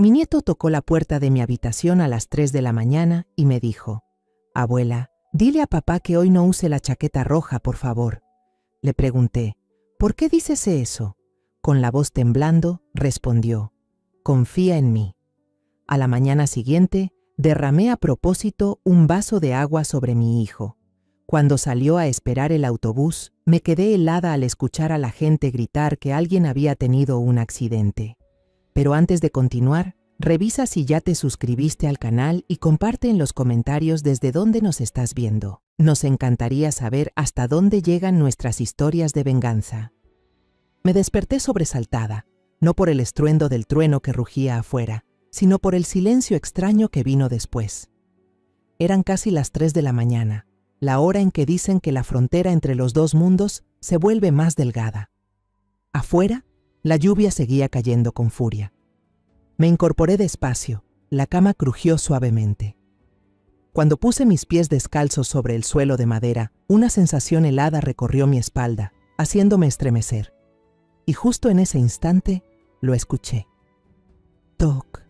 Mi nieto tocó la puerta de mi habitación a las 3 de la mañana y me dijo: «Abuela, dile a papá que hoy no use la chaqueta roja, por favor». Le pregunté: «¿Por qué dices eso?». Con la voz temblando, respondió: «Confía en mí». A la mañana siguiente, derramé a propósito un vaso de agua sobre mi hijo. Cuando salió a esperar el autobús, me quedé helada al escuchar a la gente gritar que alguien había tenido un accidente. Pero antes de continuar, revisa si ya te suscribiste al canal y comparte en los comentarios desde dónde nos estás viendo. Nos encantaría saber hasta dónde llegan nuestras historias de venganza. Me desperté sobresaltada, no por el estruendo del trueno que rugía afuera, sino por el silencio extraño que vino después. Eran casi las 3 de la mañana, la hora en que dicen que la frontera entre los dos mundos se vuelve más delgada. Afuera, la lluvia seguía cayendo con furia. Me incorporé despacio, la cama crujió suavemente. Cuando puse mis pies descalzos sobre el suelo de madera, una sensación helada recorrió mi espalda, haciéndome estremecer. Y justo en ese instante, lo escuché. Toc,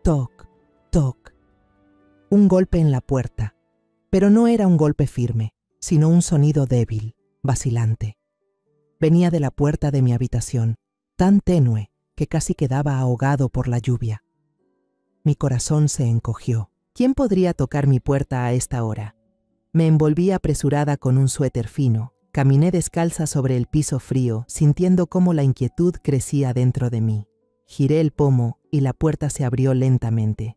toc, toc. Un golpe en la puerta, pero no era un golpe firme, sino un sonido débil, vacilante. Venía de la puerta de mi habitación, tan tenue que casi quedaba ahogado por la lluvia. Mi corazón se encogió. ¿Quién podría tocar mi puerta a esta hora? Me envolví apresurada con un suéter fino, caminé descalza sobre el piso frío, sintiendo cómo la inquietud crecía dentro de mí. Giré el pomo y la puerta se abrió lentamente.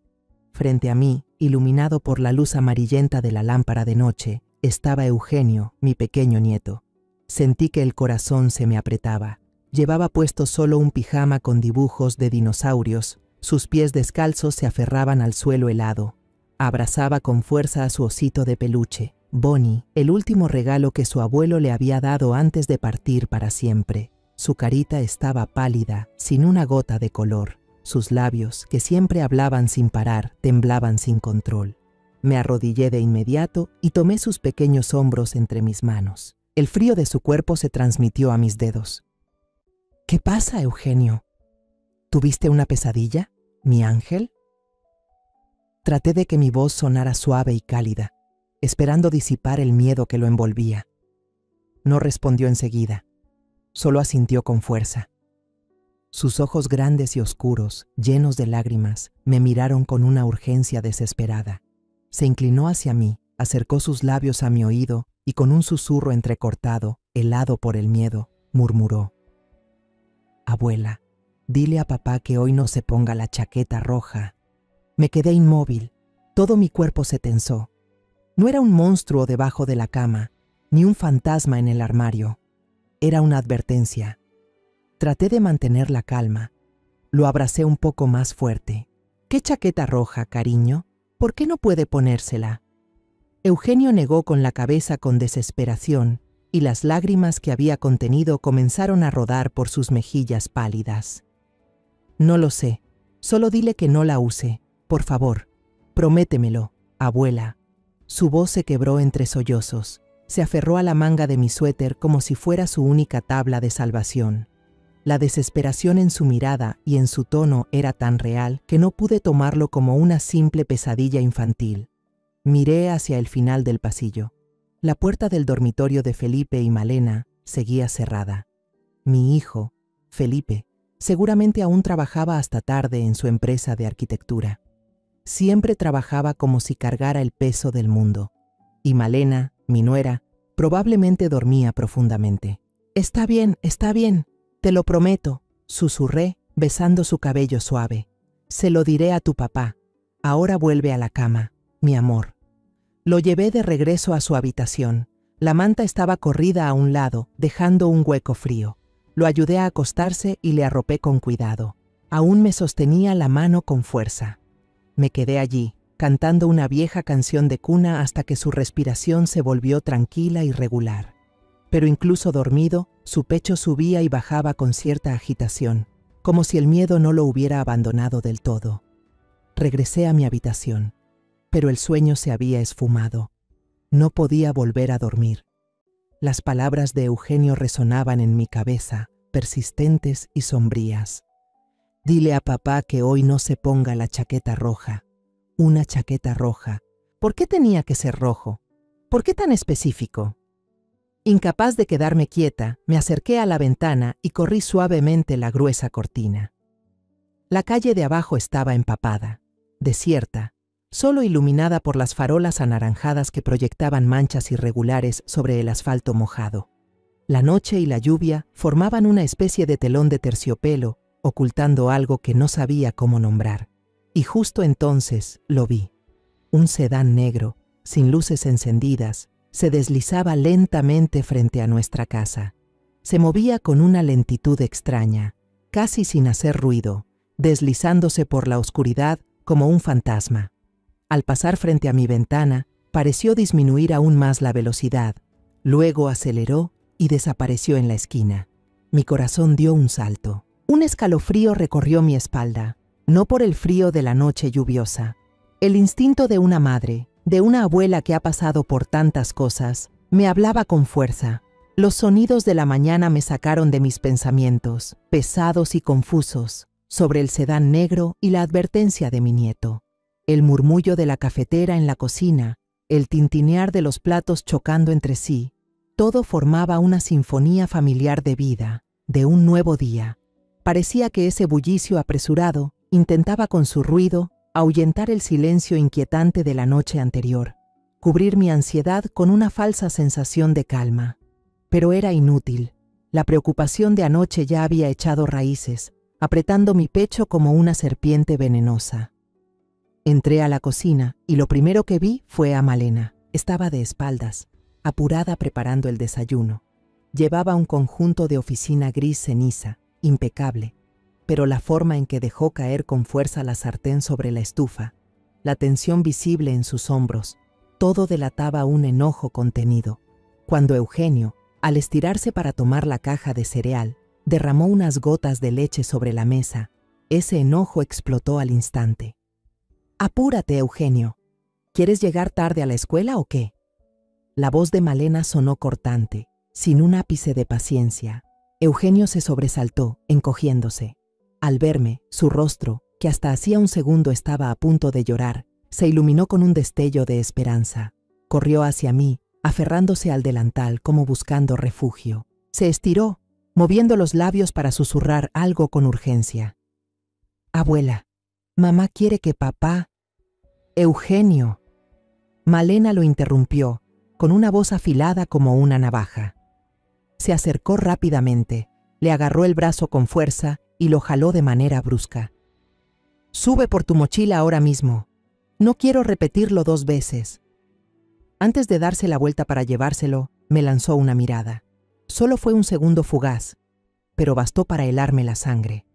Frente a mí, iluminado por la luz amarillenta de la lámpara de noche, estaba Eugenio, mi pequeño nieto. Sentí que el corazón se me apretaba. Llevaba puesto solo un pijama con dibujos de dinosaurios. Sus pies descalzos se aferraban al suelo helado. Abrazaba con fuerza a su osito de peluche, Bonnie, el último regalo que su abuelo le había dado antes de partir para siempre. Su carita estaba pálida, sin una gota de color. Sus labios, que siempre hablaban sin parar, temblaban sin control. Me arrodillé de inmediato y tomé sus pequeños hombros entre mis manos. El frío de su cuerpo se transmitió a mis dedos. ¿Qué pasa, Eugenio? ¿Tuviste una pesadilla, mi ángel? Traté de que mi voz sonara suave y cálida, esperando disipar el miedo que lo envolvía. No respondió enseguida, solo asintió con fuerza. Sus ojos grandes y oscuros, llenos de lágrimas, me miraron con una urgencia desesperada. Se inclinó hacia mí, acercó sus labios a mi oído y con un susurro entrecortado, helado por el miedo, murmuró: «Abuela, dile a papá que hoy no se ponga la chaqueta roja». Me quedé inmóvil, todo mi cuerpo se tensó. No era un monstruo debajo de la cama, ni un fantasma en el armario. Era una advertencia. Traté de mantener la calma. Lo abracé un poco más fuerte. «¿Qué chaqueta roja, cariño? ¿Por qué no puede ponérsela?». Eugenio negó con la cabeza con desesperación, y las lágrimas que había contenido comenzaron a rodar por sus mejillas pálidas. «No lo sé, solo dile que no la use, por favor. Prométemelo, abuela». Su voz se quebró entre sollozos. Se aferró a la manga de mi suéter como si fuera su única tabla de salvación. La desesperación en su mirada y en su tono era tan real que no pude tomarlo como una simple pesadilla infantil. Miré hacia el final del pasillo. La puerta del dormitorio de Felipe y Malena seguía cerrada. Mi hijo, Felipe, seguramente aún trabajaba hasta tarde en su empresa de arquitectura. Siempre trabajaba como si cargara el peso del mundo. Y Malena, mi nuera, probablemente dormía profundamente. Está bien, te lo prometo», susurré, besando su cabello suave. «Se lo diré a tu papá. Ahora vuelve a la cama, mi amor». Lo llevé de regreso a su habitación. La manta estaba corrida a un lado, dejando un hueco frío. Lo ayudé a acostarse y le arropé con cuidado. Aún me sostenía la mano con fuerza. Me quedé allí, cantando una vieja canción de cuna hasta que su respiración se volvió tranquila y regular. Pero incluso dormido, su pecho subía y bajaba con cierta agitación, como si el miedo no lo hubiera abandonado del todo. Regresé a mi habitación, pero el sueño se había esfumado. No podía volver a dormir. Las palabras de Eugenio resonaban en mi cabeza, persistentes y sombrías. Dile a papá que hoy no se ponga la chaqueta roja. Una chaqueta roja. ¿Por qué tenía que ser rojo? ¿Por qué tan específico? Incapaz de quedarme quieta, me acerqué a la ventana y corrí suavemente la gruesa cortina. La calle de abajo estaba empapada, desierta, solo iluminada por las farolas anaranjadas que proyectaban manchas irregulares sobre el asfalto mojado. La noche y la lluvia formaban una especie de telón de terciopelo, ocultando algo que no sabía cómo nombrar. Y justo entonces lo vi. Un sedán negro, sin luces encendidas, se deslizaba lentamente frente a nuestra casa. Se movía con una lentitud extraña, casi sin hacer ruido, deslizándose por la oscuridad como un fantasma. Al pasar frente a mi ventana, pareció disminuir aún más la velocidad, luego aceleró y desapareció en la esquina. Mi corazón dio un salto. Un escalofrío recorrió mi espalda, no por el frío de la noche lluviosa. El instinto de una madre, de una abuela que ha pasado por tantas cosas, me hablaba con fuerza. Los sonidos de la mañana me sacaron de mis pensamientos, pesados y confusos, sobre el sedán negro y la advertencia de mi nieto. El murmullo de la cafetera en la cocina, el tintinear de los platos chocando entre sí, todo formaba una sinfonía familiar de vida, de un nuevo día. Parecía que ese bullicio apresurado intentaba con su ruido ahuyentar el silencio inquietante de la noche anterior, cubrir mi ansiedad con una falsa sensación de calma. Pero era inútil. La preocupación de anoche ya había echado raíces, apretando mi pecho como una serpiente venenosa. Entré a la cocina y lo primero que vi fue a Malena. Estaba de espaldas, apurada preparando el desayuno. Llevaba un conjunto de oficina gris ceniza, impecable, pero la forma en que dejó caer con fuerza la sartén sobre la estufa, la tensión visible en sus hombros, todo delataba un enojo contenido. Cuando Eugenio, al estirarse para tomar la caja de cereal, derramó unas gotas de leche sobre la mesa, ese enojo explotó al instante. «Apúrate, Eugenio. ¿Quieres llegar tarde a la escuela o qué?». La voz de Malena sonó cortante, sin un ápice de paciencia. Eugenio se sobresaltó, encogiéndose. Al verme, su rostro, que hasta hacía un segundo estaba a punto de llorar, se iluminó con un destello de esperanza. Corrió hacia mí, aferrándose al delantal como buscando refugio. Se estiró, moviendo los labios para susurrar algo con urgencia. «Abuela, mamá quiere que papá...». «Eugenio». Malena lo interrumpió, con una voz afilada como una navaja. Se acercó rápidamente, le agarró el brazo con fuerza y lo jaló de manera brusca. «Sube por tu mochila ahora mismo. No quiero repetirlo 2 veces». Antes de darse la vuelta para llevárselo, me lanzó una mirada. Solo fue un segundo fugaz, pero bastó para helarme la sangre.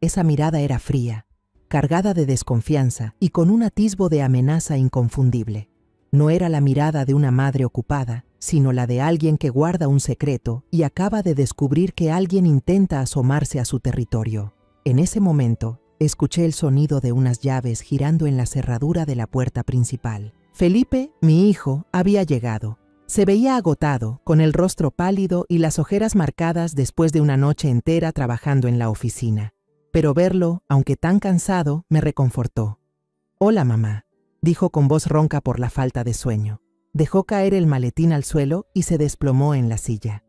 Esa mirada era fría, cargada de desconfianza y con un atisbo de amenaza inconfundible. No era la mirada de una madre ocupada, sino la de alguien que guarda un secreto y acaba de descubrir que alguien intenta asomarse a su territorio. En ese momento, escuché el sonido de unas llaves girando en la cerradura de la puerta principal. Felipe, mi hijo, había llegado. Se veía agotado, con el rostro pálido y las ojeras marcadas después de una noche entera trabajando en la oficina. Pero verlo, aunque tan cansado, me reconfortó. «Hola, mamá», dijo con voz ronca por la falta de sueño. Dejó caer el maletín al suelo y se desplomó en la silla.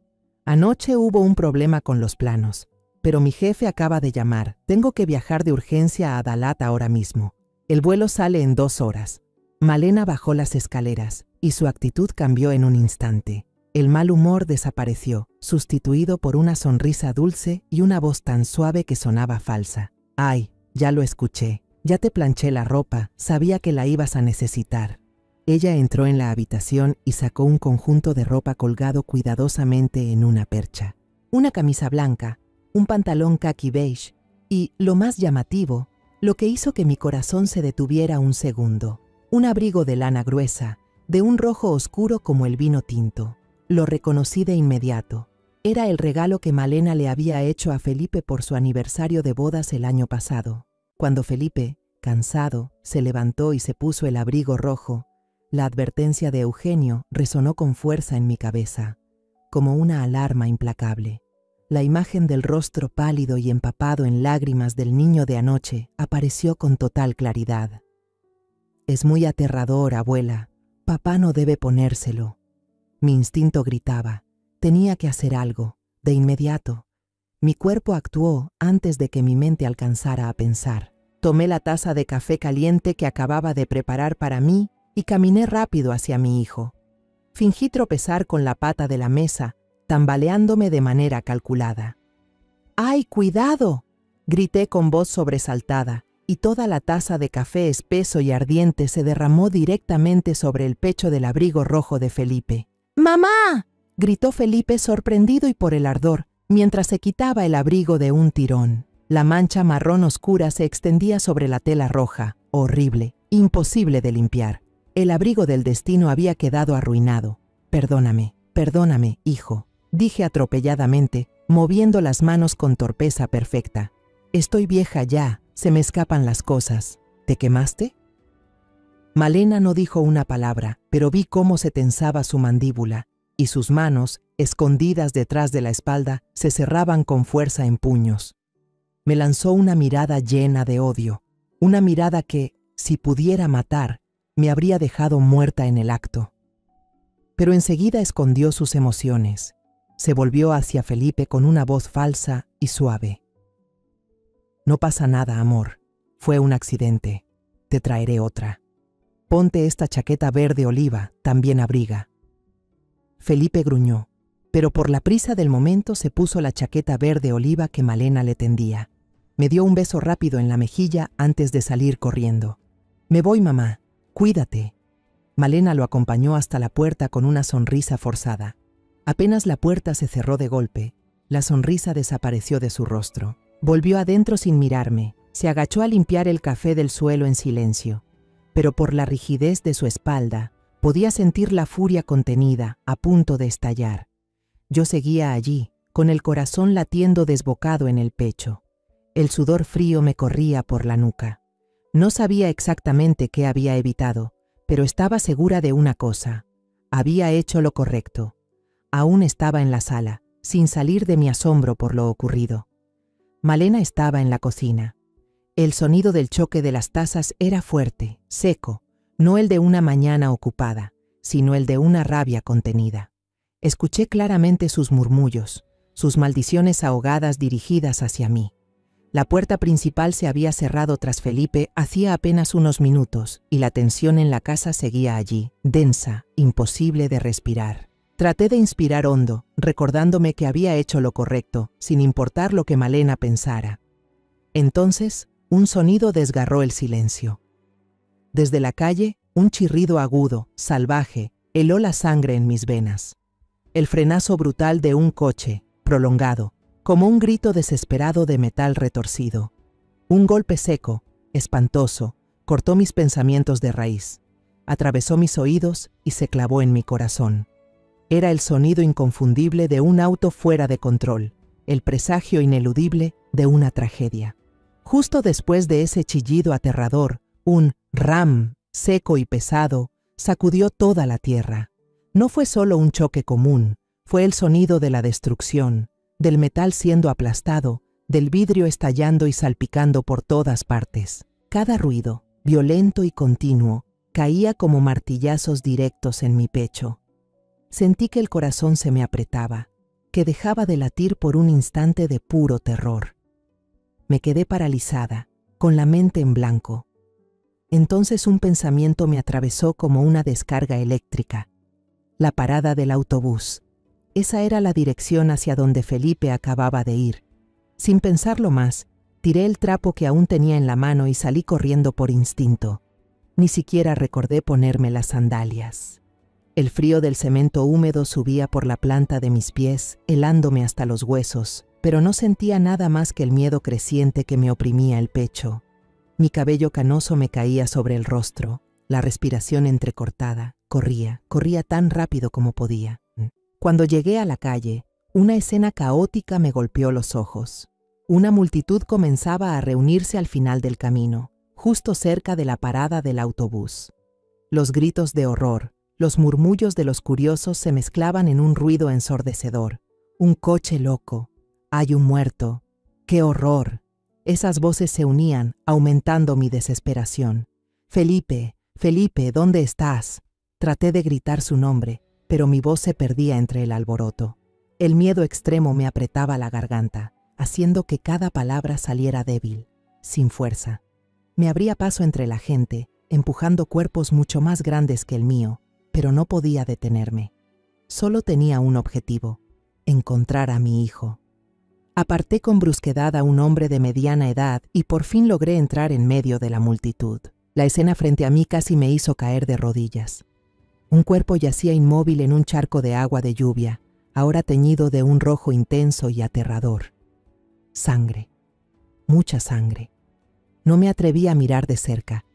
«Anoche hubo un problema con los planos, pero mi jefe acaba de llamar. Tengo que viajar de urgencia a Dalat ahora mismo. El vuelo sale en 2 horas». Malena bajó las escaleras y su actitud cambió en un instante. El mal humor desapareció, sustituido por una sonrisa dulce y una voz tan suave que sonaba falsa. «Ay, ya lo escuché. Ya te planché la ropa. Sabía que la ibas a necesitar». Ella entró en la habitación y sacó un conjunto de ropa colgado cuidadosamente en una percha. Una camisa blanca, un pantalón caqui beige y, lo más llamativo, lo que hizo que mi corazón se detuviera un segundo, un abrigo de lana gruesa, de un rojo oscuro como el vino tinto. Lo reconocí de inmediato. Era el regalo que Malena le había hecho a Felipe por su aniversario de bodas el año pasado. Cuando Felipe, cansado, se levantó y se puso el abrigo rojo, la advertencia de Eugenio resonó con fuerza en mi cabeza, como una alarma implacable. La imagen del rostro pálido y empapado en lágrimas del niño de anoche apareció con total claridad. «Es muy aterrador, abuela. Papá no debe ponérselo». Mi instinto gritaba. Tenía que hacer algo, de inmediato. Mi cuerpo actuó antes de que mi mente alcanzara a pensar. Tomé la taza de café caliente que acababa de preparar para mí y caminé rápido hacia mi hijo. Fingí tropezar con la pata de la mesa, tambaleándome de manera calculada. ¡Ay, cuidado!, grité con voz sobresaltada, y toda la taza de café espeso y ardiente se derramó directamente sobre el pecho del abrigo rojo de Felipe. ¡Mamá!, gritó Felipe sorprendido y por el ardor, mientras se quitaba el abrigo de un tirón. La mancha marrón oscura se extendía sobre la tela roja, horrible, imposible de limpiar. El abrigo del destino había quedado arruinado. Perdóname, hijo», dije atropelladamente, moviendo las manos con torpeza perfecta. «Estoy vieja ya, se me escapan las cosas. ¿Te quemaste?». Malena no dijo una palabra, pero vi cómo se tensaba su mandíbula, y sus manos, escondidas detrás de la espalda, se cerraban con fuerza en puños. Me lanzó una mirada llena de odio, una mirada que, si pudiera matar, me habría dejado muerta en el acto. Pero enseguida escondió sus emociones. Se volvió hacia Felipe con una voz falsa y suave. «No pasa nada, amor. Fue un accidente. Te traeré otra. Ponte esta chaqueta verde oliva, también abriga». Felipe gruñó, pero por la prisa del momento se puso la chaqueta verde oliva que Malena le tendía. Me dio un beso rápido en la mejilla antes de salir corriendo. «Me voy, mamá. Cuídate». Malena lo acompañó hasta la puerta con una sonrisa forzada. Apenas la puerta se cerró de golpe, la sonrisa desapareció de su rostro. Volvió adentro sin mirarme, se agachó a limpiar el café del suelo en silencio, pero por la rigidez de su espalda podía sentir la furia contenida, a punto de estallar. Yo seguía allí, con el corazón latiendo desbocado en el pecho. El sudor frío me corría por la nuca. No sabía exactamente qué había evitado, pero estaba segura de una cosa. Había hecho lo correcto. Aún estaba en la sala, sin salir de mi asombro por lo ocurrido. Malena estaba en la cocina. El sonido del choque de las tazas era fuerte, seco, no el de una mañana ocupada, sino el de una rabia contenida. Escuché claramente sus murmullos, sus maldiciones ahogadas dirigidas hacia mí. La puerta principal se había cerrado tras Felipe hacía apenas unos minutos y la tensión en la casa seguía allí, densa, imposible de respirar. Traté de inspirar hondo, recordándome que había hecho lo correcto, sin importar lo que Malena pensara. Entonces, un sonido desgarró el silencio. Desde la calle, un chirrido agudo, salvaje, heló la sangre en mis venas. El frenazo brutal de un coche, prolongado, como un grito desesperado de metal retorcido. Un golpe seco, espantoso, cortó mis pensamientos de raíz, atravesó mis oídos y se clavó en mi corazón. Era el sonido inconfundible de un auto fuera de control, el presagio ineludible de una tragedia. Justo después de ese chillido aterrador, un ram seco y pesado sacudió toda la tierra. No fue solo un choque común, fue el sonido de la destrucción, del metal siendo aplastado, del vidrio estallando y salpicando por todas partes. Cada ruido, violento y continuo, caía como martillazos directos en mi pecho. Sentí que el corazón se me apretaba, que dejaba de latir por un instante de puro terror. Me quedé paralizada, con la mente en blanco. Entonces un pensamiento me atravesó como una descarga eléctrica. La parada del autobús. Esa era la dirección hacia donde Felipe acababa de ir. Sin pensarlo más, tiré el trapo que aún tenía en la mano y salí corriendo por instinto. Ni siquiera recordé ponerme las sandalias. El frío del cemento húmedo subía por la planta de mis pies, helándome hasta los huesos, pero no sentía nada más que el miedo creciente que me oprimía el pecho. Mi cabello canoso me caía sobre el rostro, la respiración entrecortada. Corría tan rápido como podía. Cuando llegué a la calle, una escena caótica me golpeó los ojos. Una multitud comenzaba a reunirse al final del camino, justo cerca de la parada del autobús. Los gritos de horror, los murmullos de los curiosos se mezclaban en un ruido ensordecedor. Un coche loco, Hay un muerto. ¡Qué horror! Esas voces se unían, aumentando mi desesperación. Felipe, Felipe, ¿dónde estás? Traté de gritar su nombre, pero mi voz se perdía entre el alboroto. El miedo extremo me apretaba la garganta, haciendo que cada palabra saliera débil, sin fuerza. Me abría paso entre la gente, empujando cuerpos mucho más grandes que el mío, pero no podía detenerme. Solo tenía un objetivo: encontrar a mi hijo. Aparté con brusquedad a un hombre de mediana edad y por fin logré entrar en medio de la multitud. La escena frente a mí casi me hizo caer de rodillas. Un cuerpo yacía inmóvil en un charco de agua de lluvia, ahora teñido de un rojo intenso y aterrador. Sangre. Mucha sangre. No me atreví a mirar de cerca.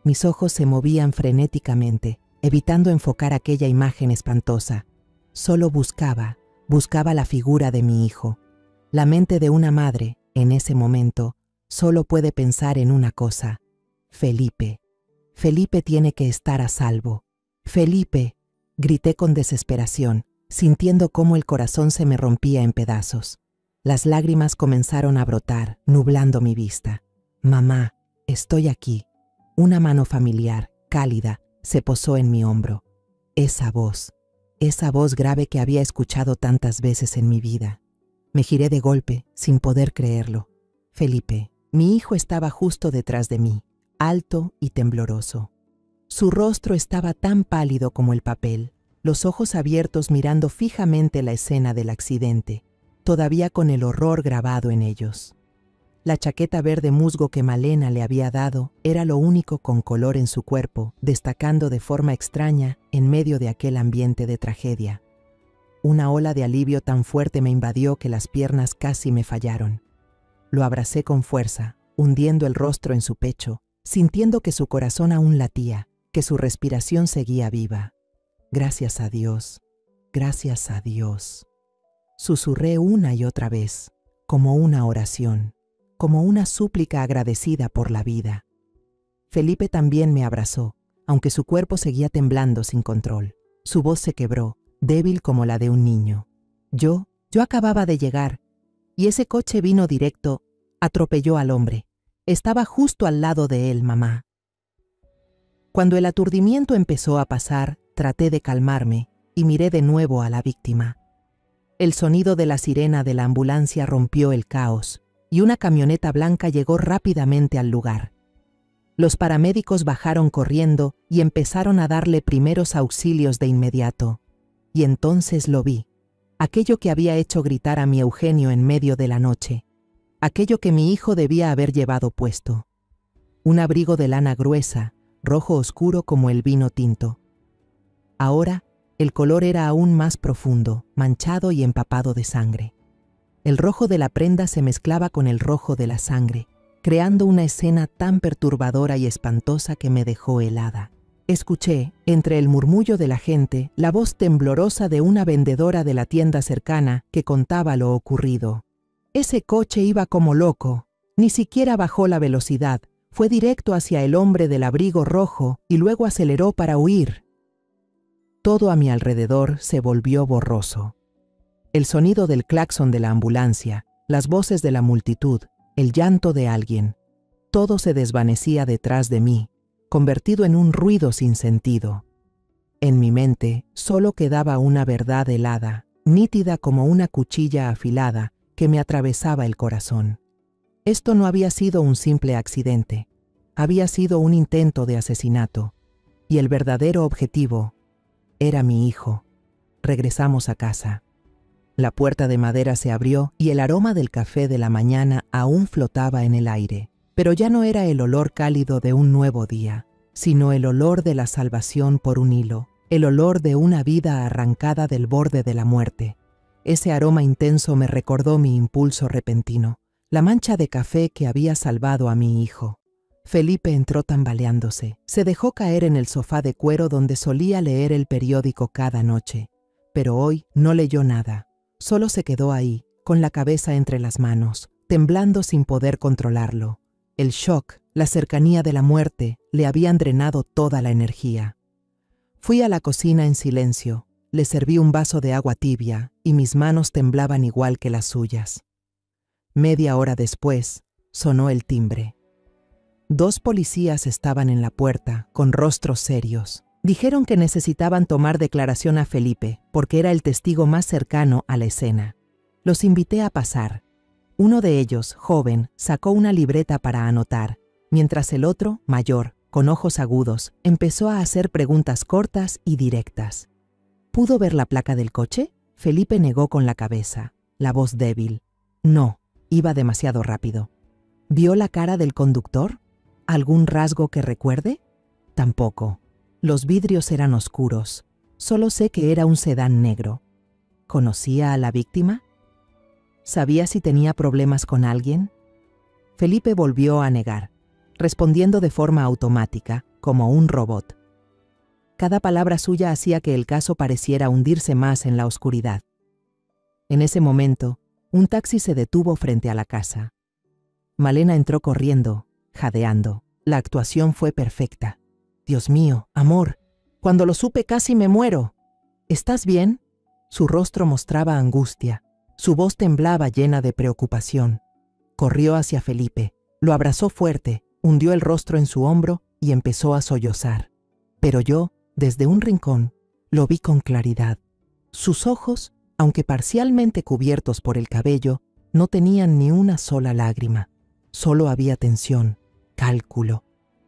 Mis ojos se movían frenéticamente, evitando enfocar aquella imagen espantosa. Solo buscaba la figura de mi hijo. La mente de una madre, en ese momento, solo puede pensar en una cosa: Felipe. Felipe tiene que estar a salvo. ¡Felipe!, grité con desesperación, sintiendo cómo el corazón se me rompía en pedazos. Las lágrimas comenzaron a brotar, nublando mi vista. Mamá, estoy aquí. Una mano familiar, cálida, se posó en mi hombro. Esa voz grave que había escuchado tantas veces en mi vida. Me giré de golpe, sin poder creerlo. Felipe, mi hijo, estaba justo detrás de mí, alto y tembloroso. Su rostro estaba tan pálido como el papel, los ojos abiertos mirando fijamente la escena del accidente, todavía con el horror grabado en ellos. La chaqueta verde musgo que Malena le había dado era lo único con color en su cuerpo, destacando de forma extraña en medio de aquel ambiente de tragedia. Una ola de alivio tan fuerte me invadió que las piernas casi me fallaron. Lo abracé con fuerza, hundiendo el rostro en su pecho, sintiendo que su corazón aún latía, que su respiración seguía viva. Gracias a Dios, gracias a Dios. Susurré una y otra vez, como una oración, como una súplica agradecida por la vida. Felipe también me abrazó, aunque su cuerpo seguía temblando sin control. Su voz se quebró, débil como la de un niño. Yo acababa de llegar, y ese coche vino directo, atropelló al hombre. Estaba justo al lado de él, mamá. Cuando el aturdimiento empezó a pasar, traté de calmarme y miré de nuevo a la víctima. El sonido de la sirena de la ambulancia rompió el caos y una camioneta blanca llegó rápidamente al lugar. Los paramédicos bajaron corriendo y empezaron a darle primeros auxilios de inmediato. Y entonces lo vi, aquello que había hecho gritar a mi Eugenio en medio de la noche, aquello que mi hijo debía haber llevado puesto. Un abrigo de lana gruesa, rojo oscuro como el vino tinto. Ahora, el color era aún más profundo, manchado y empapado de sangre. El rojo de la prenda se mezclaba con el rojo de la sangre, creando una escena tan perturbadora y espantosa que me dejó helada. Escuché, entre el murmullo de la gente, la voz temblorosa de una vendedora de la tienda cercana que contaba lo ocurrido. Ese coche iba como loco, ni siquiera bajó la velocidad, fue directo hacia el hombre del abrigo rojo y luego aceleró para huir. Todo a mi alrededor se volvió borroso. El sonido del claxon de la ambulancia, las voces de la multitud, el llanto de alguien, todo se desvanecía detrás de mí, convertido en un ruido sin sentido. En mi mente solo quedaba una verdad helada, nítida como una cuchilla afilada que me atravesaba el corazón. Esto no había sido un simple accidente, había sido un intento de asesinato, y el verdadero objetivo era mi hijo. Regresamos a casa. La puerta de madera se abrió y el aroma del café de la mañana aún flotaba en el aire, pero ya no era el olor cálido de un nuevo día, sino el olor de la salvación por un hilo, el olor de una vida arrancada del borde de la muerte. Ese aroma intenso me recordó mi impulso repentino, la mancha de café que había salvado a mi hijo. Felipe entró tambaleándose. Se dejó caer en el sofá de cuero donde solía leer el periódico cada noche, pero hoy no leyó nada. Solo se quedó ahí, con la cabeza entre las manos, temblando sin poder controlarlo. El shock, la cercanía de la muerte, le habían drenado toda la energía. Fui a la cocina en silencio, le serví un vaso de agua tibia y mis manos temblaban igual que las suyas. Media hora después, sonó el timbre. 2 policías estaban en la puerta, con rostros serios. Dijeron que necesitaban tomar declaración a Felipe, porque era el testigo más cercano a la escena. Los invité a pasar. Uno de ellos, joven, sacó una libreta para anotar, mientras el otro, mayor, con ojos agudos, empezó a hacer preguntas cortas y directas. ¿Pudo ver la placa del coche? Felipe negó con la cabeza, la voz débil. No, iba demasiado rápido. ¿Vio la cara del conductor? ¿Algún rasgo que recuerde? Tampoco. Los vidrios eran oscuros. Solo sé que era un sedán negro. ¿Conocía a la víctima? ¿Sabía si tenía problemas con alguien? Felipe volvió a negar, respondiendo de forma automática, como un robot. Cada palabra suya hacía que el caso pareciera hundirse más en la oscuridad. En ese momento, un taxi se detuvo frente a la casa. Malena entró corriendo, jadeando. La actuación fue perfecta. Dios mío, amor, cuando lo supe casi me muero. ¿Estás bien? Su rostro mostraba angustia. Su voz temblaba llena de preocupación. Corrió hacia Felipe, lo abrazó fuerte, hundió el rostro en su hombro y empezó a sollozar. Pero yo, desde un rincón, lo vi con claridad. Sus ojos, aunque parcialmente cubiertos por el cabello, no tenían ni una sola lágrima. Solo había tensión, cálculo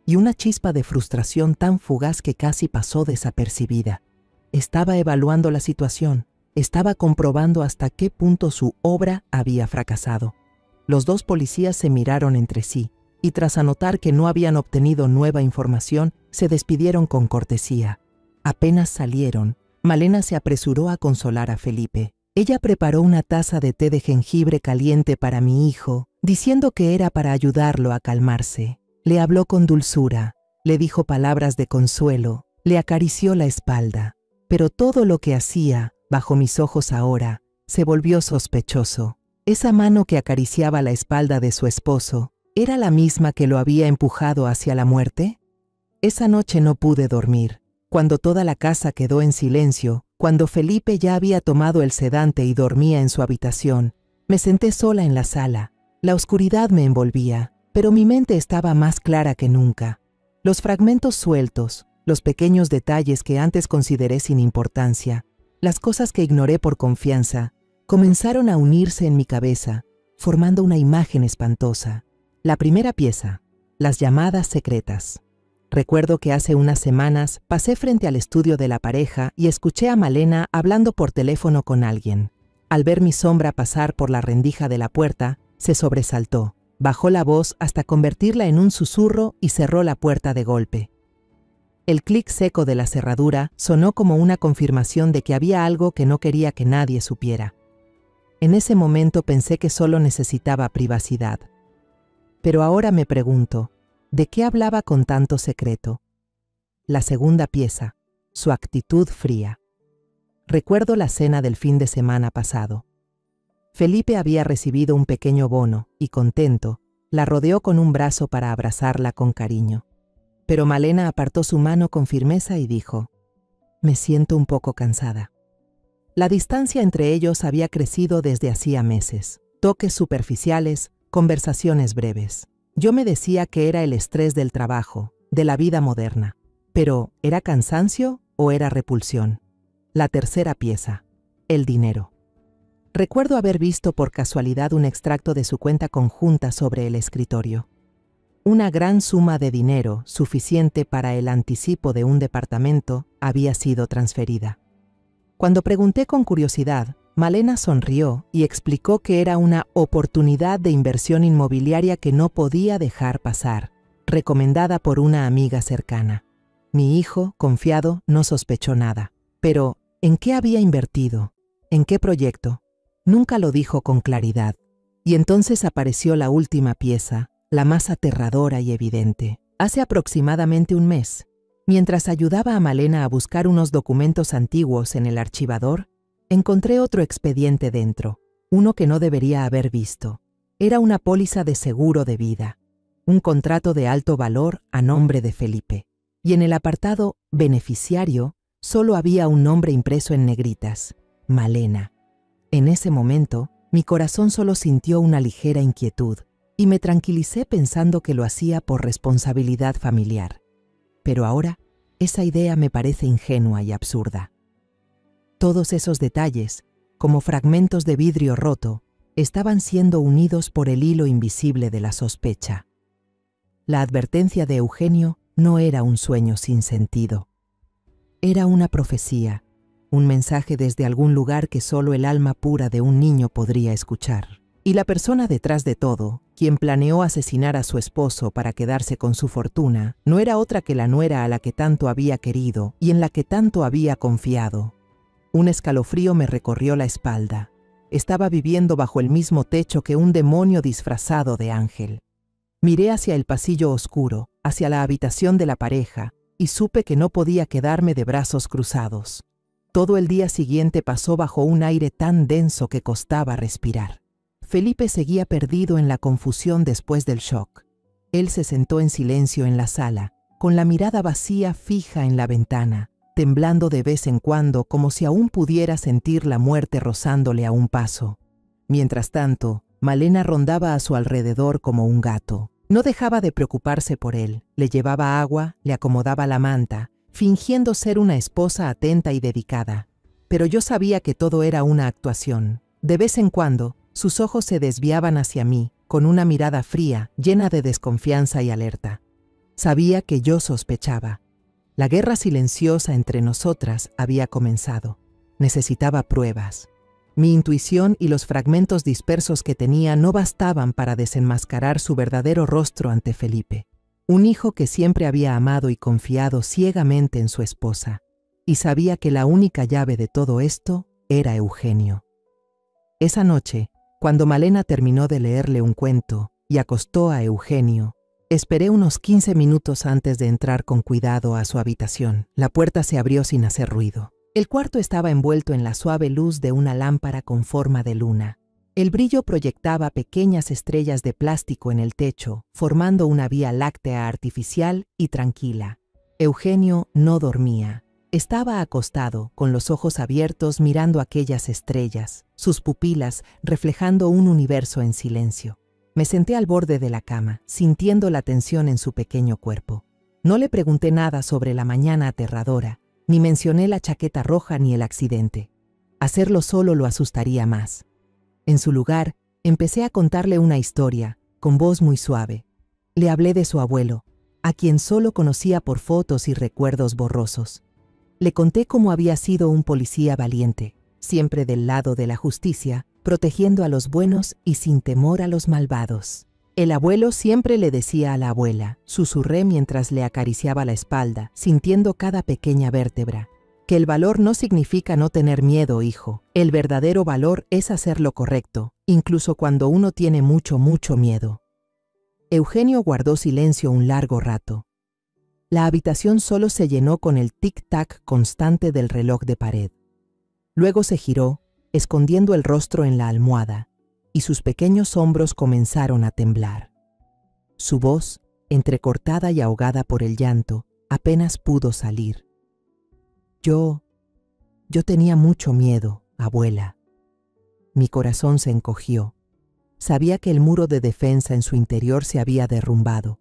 y una chispa de frustración tan fugaz que casi pasó desapercibida. Estaba evaluando la situación, estaba comprobando hasta qué punto su obra había fracasado. Los 2 policías se miraron entre sí y tras anotar que no habían obtenido nueva información, se despidieron con cortesía. Apenas salieron, Malena se apresuró a consolar a Felipe. Ella preparó una taza de té de jengibre caliente para mi hijo, diciendo que era para ayudarlo a calmarse. Le habló con dulzura, le dijo palabras de consuelo, le acarició la espalda. Pero todo lo que hacía, bajo mis ojos ahora, se volvió sospechoso. Esa mano que acariciaba la espalda de su esposo, ¿era la misma que lo había empujado hacia la muerte? Esa noche no pude dormir. Cuando toda la casa quedó en silencio, cuando Felipe ya había tomado el sedante y dormía en su habitación, me senté sola en la sala. La oscuridad me envolvía, pero mi mente estaba más clara que nunca. Los fragmentos sueltos, los pequeños detalles que antes consideré sin importancia, las cosas que ignoré por confianza, comenzaron a unirse en mi cabeza, formando una imagen espantosa. La primera pieza, las llamadas secretas. Recuerdo que hace unas semanas pasé frente al estudio de la pareja y escuché a Malena hablando por teléfono con alguien. Al ver mi sombra pasar por la rendija de la puerta, se sobresaltó, bajó la voz hasta convertirla en un susurro y cerró la puerta de golpe. El clic seco de la cerradura sonó como una confirmación de que había algo que no quería que nadie supiera. En ese momento pensé que solo necesitaba privacidad. Pero ahora me pregunto, ¿de qué hablaba con tanto secreto? La segunda pieza, su actitud fría. Recuerdo la cena del fin de semana pasado. Felipe había recibido un pequeño bono y, contento, la rodeó con un brazo para abrazarla con cariño. Pero Malena apartó su mano con firmeza y dijo, «Me siento un poco cansada». La distancia entre ellos había crecido desde hacía meses. Toques superficiales, conversaciones breves. Yo me decía que era el estrés del trabajo, de la vida moderna. Pero, ¿era cansancio o era repulsión? La tercera pieza, el dinero. Recuerdo haber visto por casualidad un extracto de su cuenta conjunta sobre el escritorio. Una gran suma de dinero, suficiente para el anticipo de un departamento, había sido transferida. Cuando pregunté con curiosidad, Malena sonrió y explicó que era una oportunidad de inversión inmobiliaria que no podía dejar pasar, recomendada por una amiga cercana. Mi hijo, confiado, no sospechó nada. Pero, ¿en qué había invertido? ¿En qué proyecto? Nunca lo dijo con claridad. Y entonces apareció la última pieza, la más aterradora y evidente. Hace aproximadamente un mes, mientras ayudaba a Malena a buscar unos documentos antiguos en el archivador, encontré otro expediente dentro, uno que no debería haber visto. Era una póliza de seguro de vida, un contrato de alto valor a nombre de Felipe. Y en el apartado «Beneficiario» solo había un nombre impreso en negritas, Malena. En ese momento, Mi corazón solo sintió una ligera inquietud y me tranquilicé pensando que lo hacía por responsabilidad familiar. Pero ahora, esa idea me parece ingenua y absurda. Todos esos detalles, como fragmentos de vidrio roto, estaban siendo unidos por el hilo invisible de la sospecha. La advertencia de Eugenio no era un sueño sin sentido. Era una profecía, un mensaje desde algún lugar que solo el alma pura de un niño podría escuchar. Y la persona detrás de todo, quien planeó asesinar a su esposo para quedarse con su fortuna, no era otra que la nuera a la que tanto había querido y en la que tanto había confiado. Un escalofrío me recorrió la espalda. Estaba viviendo bajo el mismo techo que un demonio disfrazado de ángel. Miré hacia el pasillo oscuro, hacia la habitación de la pareja, y supe que no podía quedarme de brazos cruzados. Todo el día siguiente pasó bajo un aire tan denso que costaba respirar. Felipe seguía perdido en la confusión después del shock. Él se sentó en silencio en la sala, con la mirada vacía fija en la ventana, temblando de vez en cuando como si aún pudiera sentir la muerte rozándole a un paso. Mientras tanto, Malena rondaba a su alrededor como un gato. No dejaba de preocuparse por él, le llevaba agua, le acomodaba la manta, fingiendo ser una esposa atenta y dedicada. Pero yo sabía que todo era una actuación. De vez en cuando, sus ojos se desviaban hacia mí, con una mirada fría, llena de desconfianza y alerta. Sabía que yo sospechaba. La guerra silenciosa entre nosotras había comenzado. Necesitaba pruebas. Mi intuición y los fragmentos dispersos que tenía no bastaban para desenmascarar su verdadero rostro ante Felipe. Un hijo que siempre había amado y confiado ciegamente en su esposa. Y sabía que la única llave de todo esto era Eugenio. Esa noche, cuando Malena terminó de leerle un cuento y acostó a Eugenio, esperé unos 15 minutos antes de entrar con cuidado a su habitación. La puerta se abrió sin hacer ruido. El cuarto estaba envuelto en la suave luz de una lámpara con forma de luna. El brillo proyectaba pequeñas estrellas de plástico en el techo, formando una vía láctea artificial y tranquila. Eugenio no dormía. Estaba acostado, con los ojos abiertos mirando aquellas estrellas, sus pupilas reflejando un universo en silencio. Me senté al borde de la cama, sintiendo la tensión en su pequeño cuerpo. No le pregunté nada sobre la mañana aterradora, ni mencioné la chaqueta roja ni el accidente. Hacerlo solo lo asustaría más. En su lugar, empecé a contarle una historia, con voz muy suave. Le hablé de su abuelo, a quien solo conocía por fotos y recuerdos borrosos. Le conté cómo había sido un policía valiente, siempre del lado de la justicia, protegiendo a los buenos y sin temor a los malvados. El abuelo siempre le decía a la abuela, susurré mientras le acariciaba la espalda, sintiendo cada pequeña vértebra, que el valor no significa no tener miedo, hijo. El verdadero valor es hacer lo correcto, incluso cuando uno tiene mucho miedo. Eugenio guardó silencio un largo rato. La habitación solo se llenó con el tic-tac constante del reloj de pared. Luego se giró, escondiendo el rostro en la almohada, y sus pequeños hombros comenzaron a temblar. Su voz, entrecortada y ahogada por el llanto, apenas pudo salir. Yo tenía mucho miedo, abuela. Mi corazón se encogió. Sabía que el muro de defensa en su interior se había derrumbado.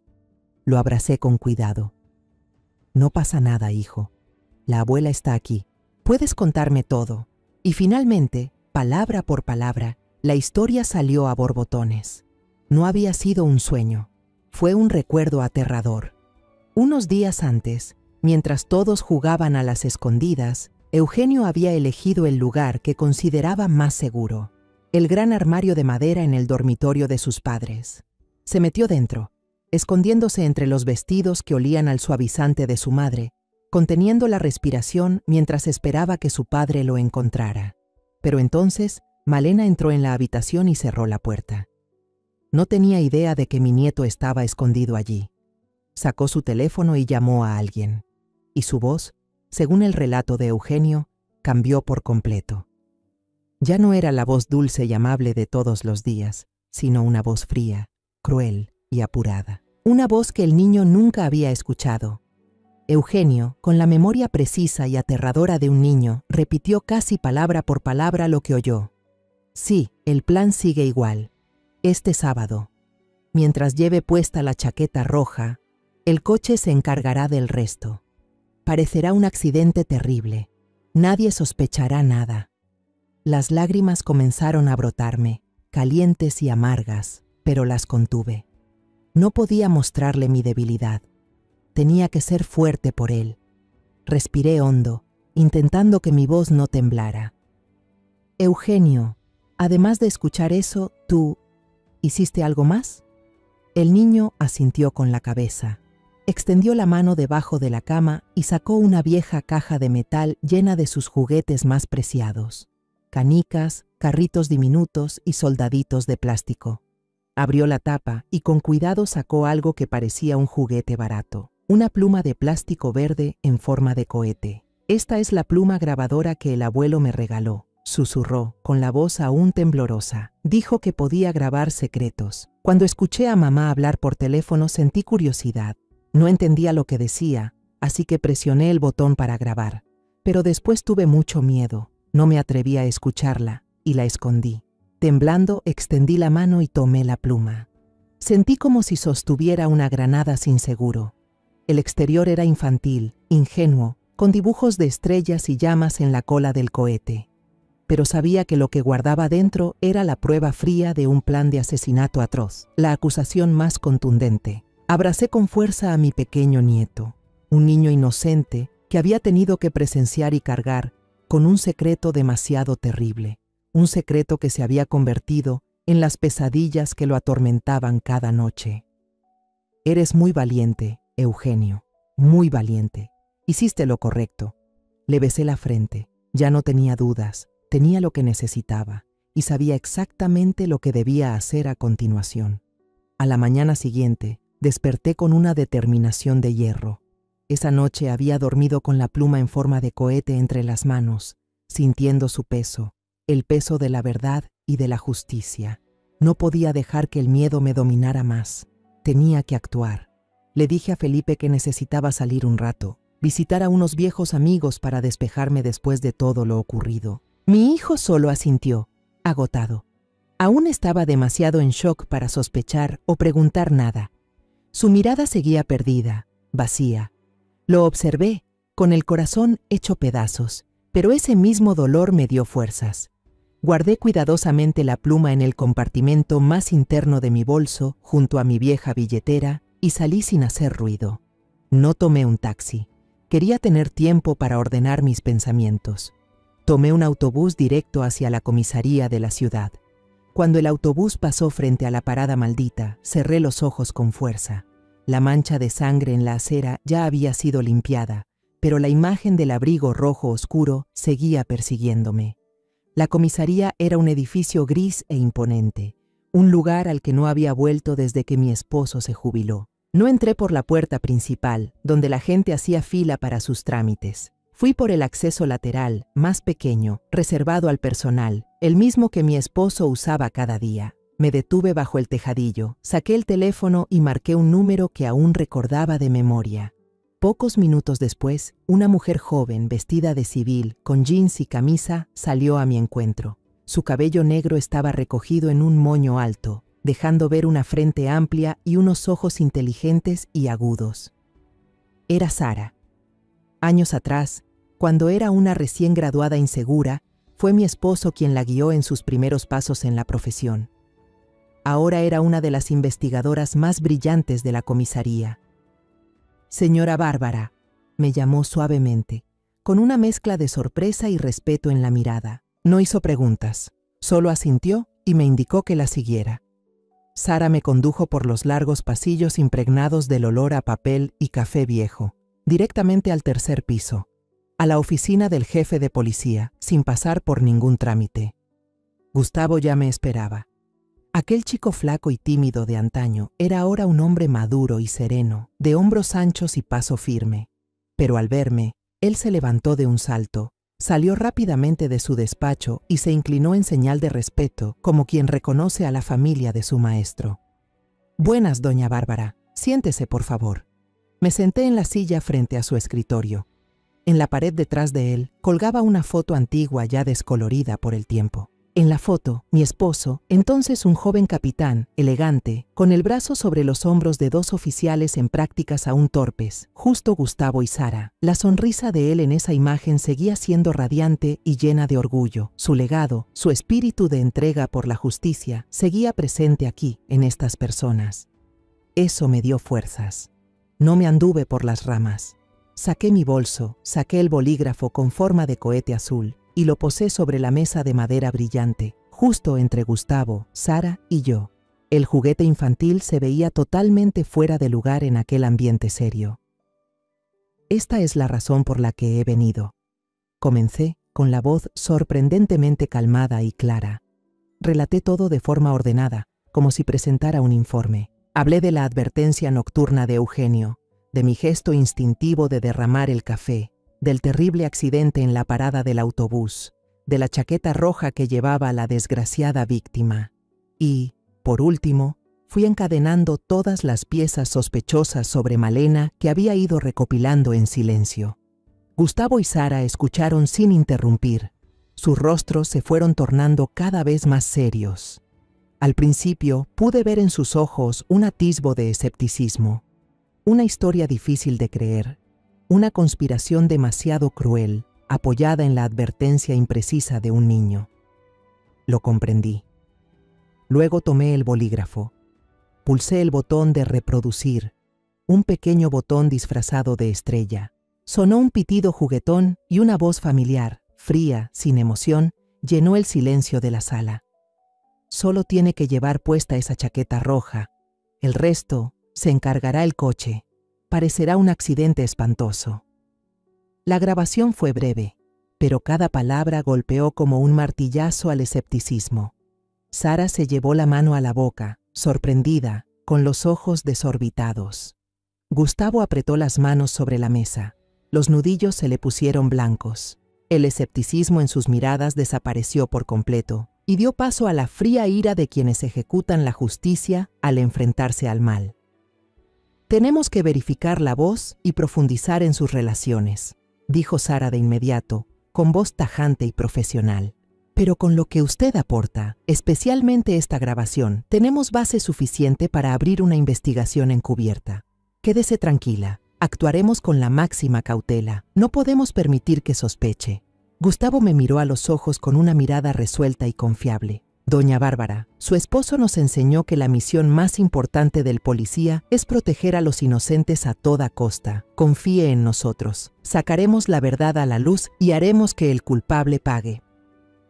Lo abracé con cuidado. No pasa nada, hijo. La abuela está aquí. Puedes contarme todo. Y finalmente, palabra por palabra, la historia salió a borbotones. No había sido un sueño. Fue un recuerdo aterrador. Unos días antes, mientras todos jugaban a las escondidas, Eugenio había elegido el lugar que consideraba más seguro, el gran armario de madera en el dormitorio de sus padres. Se metió dentro, escondiéndose entre los vestidos que olían al suavizante de su madre, conteniendo la respiración mientras esperaba que su padre lo encontrara. Pero entonces, Malena entró en la habitación y cerró la puerta. No tenía idea de que mi nieto estaba escondido allí. Sacó su teléfono y llamó a alguien. Y su voz, según el relato de Eugenio, cambió por completo. Ya no era la voz dulce y amable de todos los días, sino una voz fría, cruel y apurada. Una voz que el niño nunca había escuchado. Eugenio, con la memoria precisa y aterradora de un niño, repitió casi palabra por palabra lo que oyó. Sí, el plan sigue igual. Este sábado, mientras lleve puesta la chaqueta roja, el coche se encargará del resto. Parecerá un accidente terrible. Nadie sospechará nada. Las lágrimas comenzaron a brotarme, calientes y amargas, pero las contuve. No podía mostrarle mi debilidad. Tenía que ser fuerte por él. Respiré hondo, intentando que mi voz no temblara. Eugenio, además de escuchar eso, ¿tú hiciste algo más? El niño asintió con la cabeza. Extendió la mano debajo de la cama y sacó una vieja caja de metal llena de sus juguetes más preciados. Canicas, carritos diminutos y soldaditos de plástico. Abrió la tapa y con cuidado sacó algo que parecía un juguete barato. Una pluma de plástico verde en forma de cohete. Esta es la pluma grabadora que el abuelo me regaló, susurró, con la voz aún temblorosa. Dijo que podía grabar secretos. Cuando escuché a mamá hablar por teléfono sentí curiosidad. No entendía lo que decía, así que presioné el botón para grabar. Pero después tuve mucho miedo. No me atreví a escucharla y la escondí. Temblando, extendí la mano y tomé la pluma. Sentí como si sostuviera una granada sin seguro. El exterior era infantil, ingenuo, con dibujos de estrellas y llamas en la cola del cohete. Pero sabía que lo que guardaba dentro era la prueba fría de un plan de asesinato atroz, la acusación más contundente. Abracé con fuerza a mi pequeño nieto, un niño inocente que había tenido que presenciar y cargar con un secreto demasiado terrible, un secreto que se había convertido en las pesadillas que lo atormentaban cada noche. Eres muy valiente, Eugenio, muy valiente. Hiciste lo correcto. Le besé la frente. Ya no tenía dudas, tenía lo que necesitaba y sabía exactamente lo que debía hacer a continuación. A la mañana siguiente, desperté con una determinación de hierro. Esa noche había dormido con la pluma en forma de cohete entre las manos, sintiendo su peso, el peso de la verdad y de la justicia. No podía dejar que el miedo me dominara más. Tenía que actuar. Le dije a Felipe que necesitaba salir un rato, visitar a unos viejos amigos para despejarme después de todo lo ocurrido. Mi hijo solo asintió, agotado. Aún estaba demasiado en shock para sospechar o preguntar nada. Su mirada seguía perdida, vacía. Lo observé, con el corazón hecho pedazos, pero ese mismo dolor me dio fuerzas. Guardé cuidadosamente la pluma en el compartimento más interno de mi bolso, junto a mi vieja billetera, y salí sin hacer ruido. No tomé un taxi. Quería tener tiempo para ordenar mis pensamientos. Tomé un autobús directo hacia la comisaría de la ciudad. Cuando el autobús pasó frente a la parada maldita, cerré los ojos con fuerza. La mancha de sangre en la acera ya había sido limpiada, pero la imagen del abrigo rojo oscuro seguía persiguiéndome. La comisaría era un edificio gris e imponente, un lugar al que no había vuelto desde que mi esposo se jubiló. No entré por la puerta principal, donde la gente hacía fila para sus trámites. Fui por el acceso lateral, más pequeño, reservado al personal, el mismo que mi esposo usaba cada día. Me detuve bajo el tejadillo, saqué el teléfono y marqué un número que aún recordaba de memoria. Pocos minutos después, una mujer joven, vestida de civil, con jeans y camisa, salió a mi encuentro. Su cabello negro estaba recogido en un moño alto, dejando ver una frente amplia y unos ojos inteligentes y agudos. Era Sara. Años atrás, cuando era una recién graduada insegura, fue mi esposo quien la guió en sus primeros pasos en la profesión. Ahora era una de las investigadoras más brillantes de la comisaría. Señora Bárbara, me llamó suavemente, con una mezcla de sorpresa y respeto en la mirada. No hizo preguntas, solo asintió y me indicó que la siguiera. Sara me condujo por los largos pasillos impregnados del olor a papel y café viejo, directamente al tercer piso, a la oficina del jefe de policía, sin pasar por ningún trámite. Gustavo ya me esperaba. Aquel chico flaco y tímido de antaño era ahora un hombre maduro y sereno, de hombros anchos y paso firme. Pero al verme, él se levantó de un salto, salió rápidamente de su despacho y se inclinó en señal de respeto, como quien reconoce a la familia de su maestro. «Buenas, doña Bárbara. Siéntese, por favor». Me senté en la silla frente a su escritorio. En la pared detrás de él colgaba una foto antigua ya descolorida por el tiempo. En la foto, mi esposo, entonces un joven capitán, elegante, con el brazo sobre los hombros de dos oficiales en prácticas aún torpes, justo Gustavo y Sara. La sonrisa de él en esa imagen seguía siendo radiante y llena de orgullo. Su legado, su espíritu de entrega por la justicia, seguía presente aquí, en estas personas. Eso me dio fuerzas. No me anduve por las ramas. Saqué mi bolso, saqué el bolígrafo con forma de cohete azul y lo posé sobre la mesa de madera brillante, justo entre Gustavo, Sara y yo. El juguete infantil se veía totalmente fuera de lugar en aquel ambiente serio. Esta es la razón por la que he venido. Comencé con la voz sorprendentemente calmada y clara. Relaté todo de forma ordenada, como si presentara un informe. Hablé de la advertencia nocturna de Eugenio, de mi gesto instintivo de derramar el café, del terrible accidente en la parada del autobús, de la chaqueta roja que llevaba la desgraciada víctima. Y, por último, fui encadenando todas las piezas sospechosas sobre Malena que había ido recopilando en silencio. Gustavo y Sara escucharon sin interrumpir. Sus rostros se fueron tornando cada vez más serios. Al principio pude ver en sus ojos un atisbo de escepticismo. Una historia difícil de creer, una conspiración demasiado cruel, apoyada en la advertencia imprecisa de un niño. Lo comprendí. Luego tomé el bolígrafo. Pulsé el botón de reproducir, un pequeño botón disfrazado de estrella. Sonó un pitido juguetón y una voz familiar, fría, sin emoción, llenó el silencio de la sala. Solo tiene que llevar puesta esa chaqueta roja. El resto se encargará el coche. Parecerá un accidente espantoso. La grabación fue breve, pero cada palabra golpeó como un martillazo al escepticismo. Sara se llevó la mano a la boca, sorprendida, con los ojos desorbitados. Gustavo apretó las manos sobre la mesa. Los nudillos se le pusieron blancos. El escepticismo en sus miradas desapareció por completo y dio paso a la fría ira de quienes ejecutan la justicia al enfrentarse al mal. Tenemos que verificar la voz y profundizar en sus relaciones, dijo Sara de inmediato, con voz tajante y profesional. Pero con lo que usted aporta, especialmente esta grabación, tenemos base suficiente para abrir una investigación encubierta. Quédese tranquila, actuaremos con la máxima cautela. No podemos permitir que sospeche. Gustavo me miró a los ojos con una mirada resuelta y confiable. Doña Bárbara, su esposo nos enseñó que la misión más importante del policía es proteger a los inocentes a toda costa. Confíe en nosotros. Sacaremos la verdad a la luz y haremos que el culpable pague.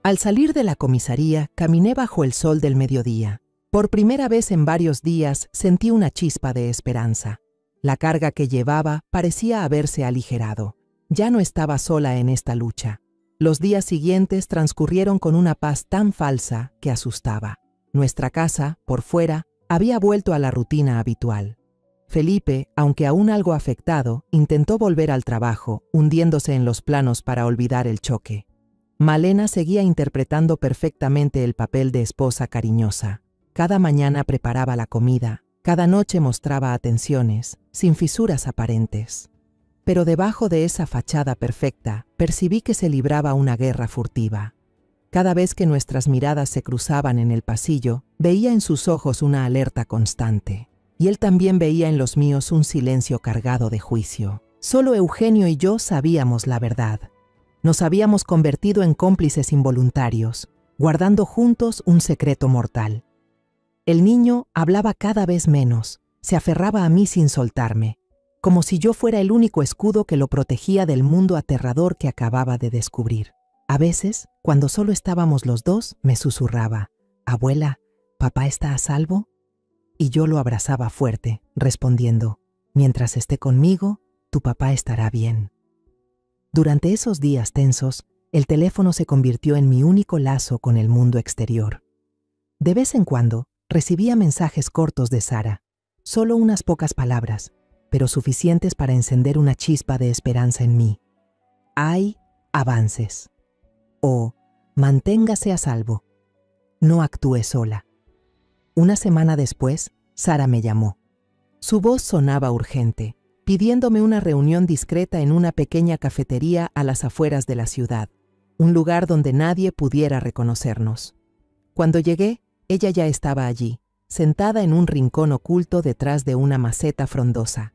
Al salir de la comisaría, caminé bajo el sol del mediodía. Por primera vez en varios días sentí una chispa de esperanza. La carga que llevaba parecía haberse aligerado. Ya no estaba sola en esta lucha. Los días siguientes transcurrieron con una paz tan falsa que asustaba. Nuestra casa, por fuera, había vuelto a la rutina habitual. Felipe, aunque aún algo afectado, intentó volver al trabajo, hundiéndose en los planos para olvidar el choque. Malena seguía interpretando perfectamente el papel de esposa cariñosa. Cada mañana preparaba la comida, cada noche mostraba atenciones, sin fisuras aparentes. Pero debajo de esa fachada perfecta, percibí que se libraba una guerra furtiva. Cada vez que nuestras miradas se cruzaban en el pasillo, veía en sus ojos una alerta constante. Y él también veía en los míos un silencio cargado de juicio. Solo Eugenio y yo sabíamos la verdad. Nos habíamos convertido en cómplices involuntarios, guardando juntos un secreto mortal. El niño hablaba cada vez menos, se aferraba a mí sin soltarme, como si yo fuera el único escudo que lo protegía del mundo aterrador que acababa de descubrir. A veces, cuando solo estábamos los dos, me susurraba: «Abuela, ¿papá está a salvo?» Y yo lo abrazaba fuerte, respondiendo: «Mientras esté conmigo, tu papá estará bien». Durante esos días tensos, el teléfono se convirtió en mi único lazo con el mundo exterior. De vez en cuando, recibía mensajes cortos de Sara, solo unas pocas palabras, pero suficientes para encender una chispa de esperanza en mí. «Hay avances». O «Manténgase a salvo. No actúe sola». Una semana después, Sara me llamó. Su voz sonaba urgente, pidiéndome una reunión discreta en una pequeña cafetería a las afueras de la ciudad, un lugar donde nadie pudiera reconocernos. Cuando llegué, ella ya estaba allí, sentada en un rincón oculto detrás de una maceta frondosa.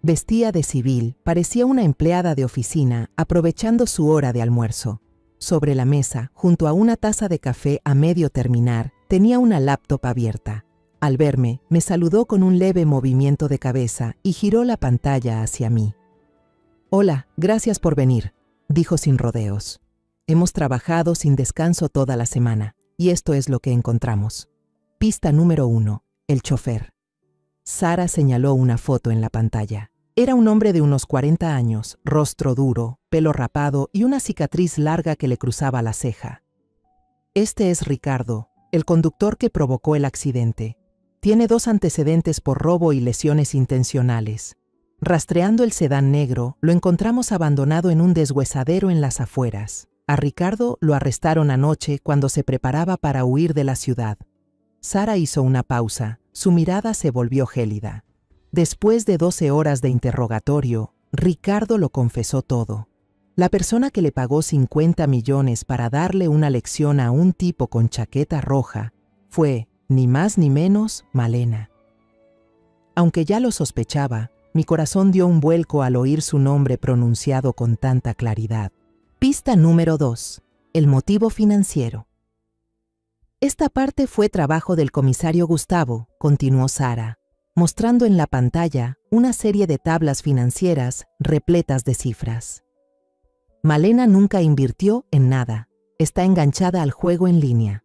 Vestía de civil, parecía una empleada de oficina, aprovechando su hora de almuerzo. Sobre la mesa, junto a una taza de café a medio terminar, tenía una laptop abierta. Al verme, me saludó con un leve movimiento de cabeza y giró la pantalla hacia mí. «Hola, gracias por venir», dijo sin rodeos. «Hemos trabajado sin descanso toda la semana, y esto es lo que encontramos». Pista número 1. El chofer. Sara señaló una foto en la pantalla. Era un hombre de unos 40 años, rostro duro, pelo rapado y una cicatriz larga que le cruzaba la ceja. Este es Ricardo, el conductor que provocó el accidente. Tiene 2 antecedentes por robo y lesiones intencionales. Rastreando el sedán negro, lo encontramos abandonado en un deshuesadero en las afueras. A Ricardo lo arrestaron anoche cuando se preparaba para huir de la ciudad. Sara hizo una pausa. Su mirada se volvió gélida. Después de 12 horas de interrogatorio, Ricardo lo confesó todo. La persona que le pagó 50 millones para darle una lección a un tipo con chaqueta roja fue, ni más ni menos, Malena. Aunque ya lo sospechaba, mi corazón dio un vuelco al oír su nombre pronunciado con tanta claridad. Pista número 2. El motivo financiero. Esta parte fue trabajo del comisario Gustavo, continuó Sara, mostrando en la pantalla una serie de tablas financieras repletas de cifras. Malena nunca invirtió en nada. Está enganchada al juego en línea.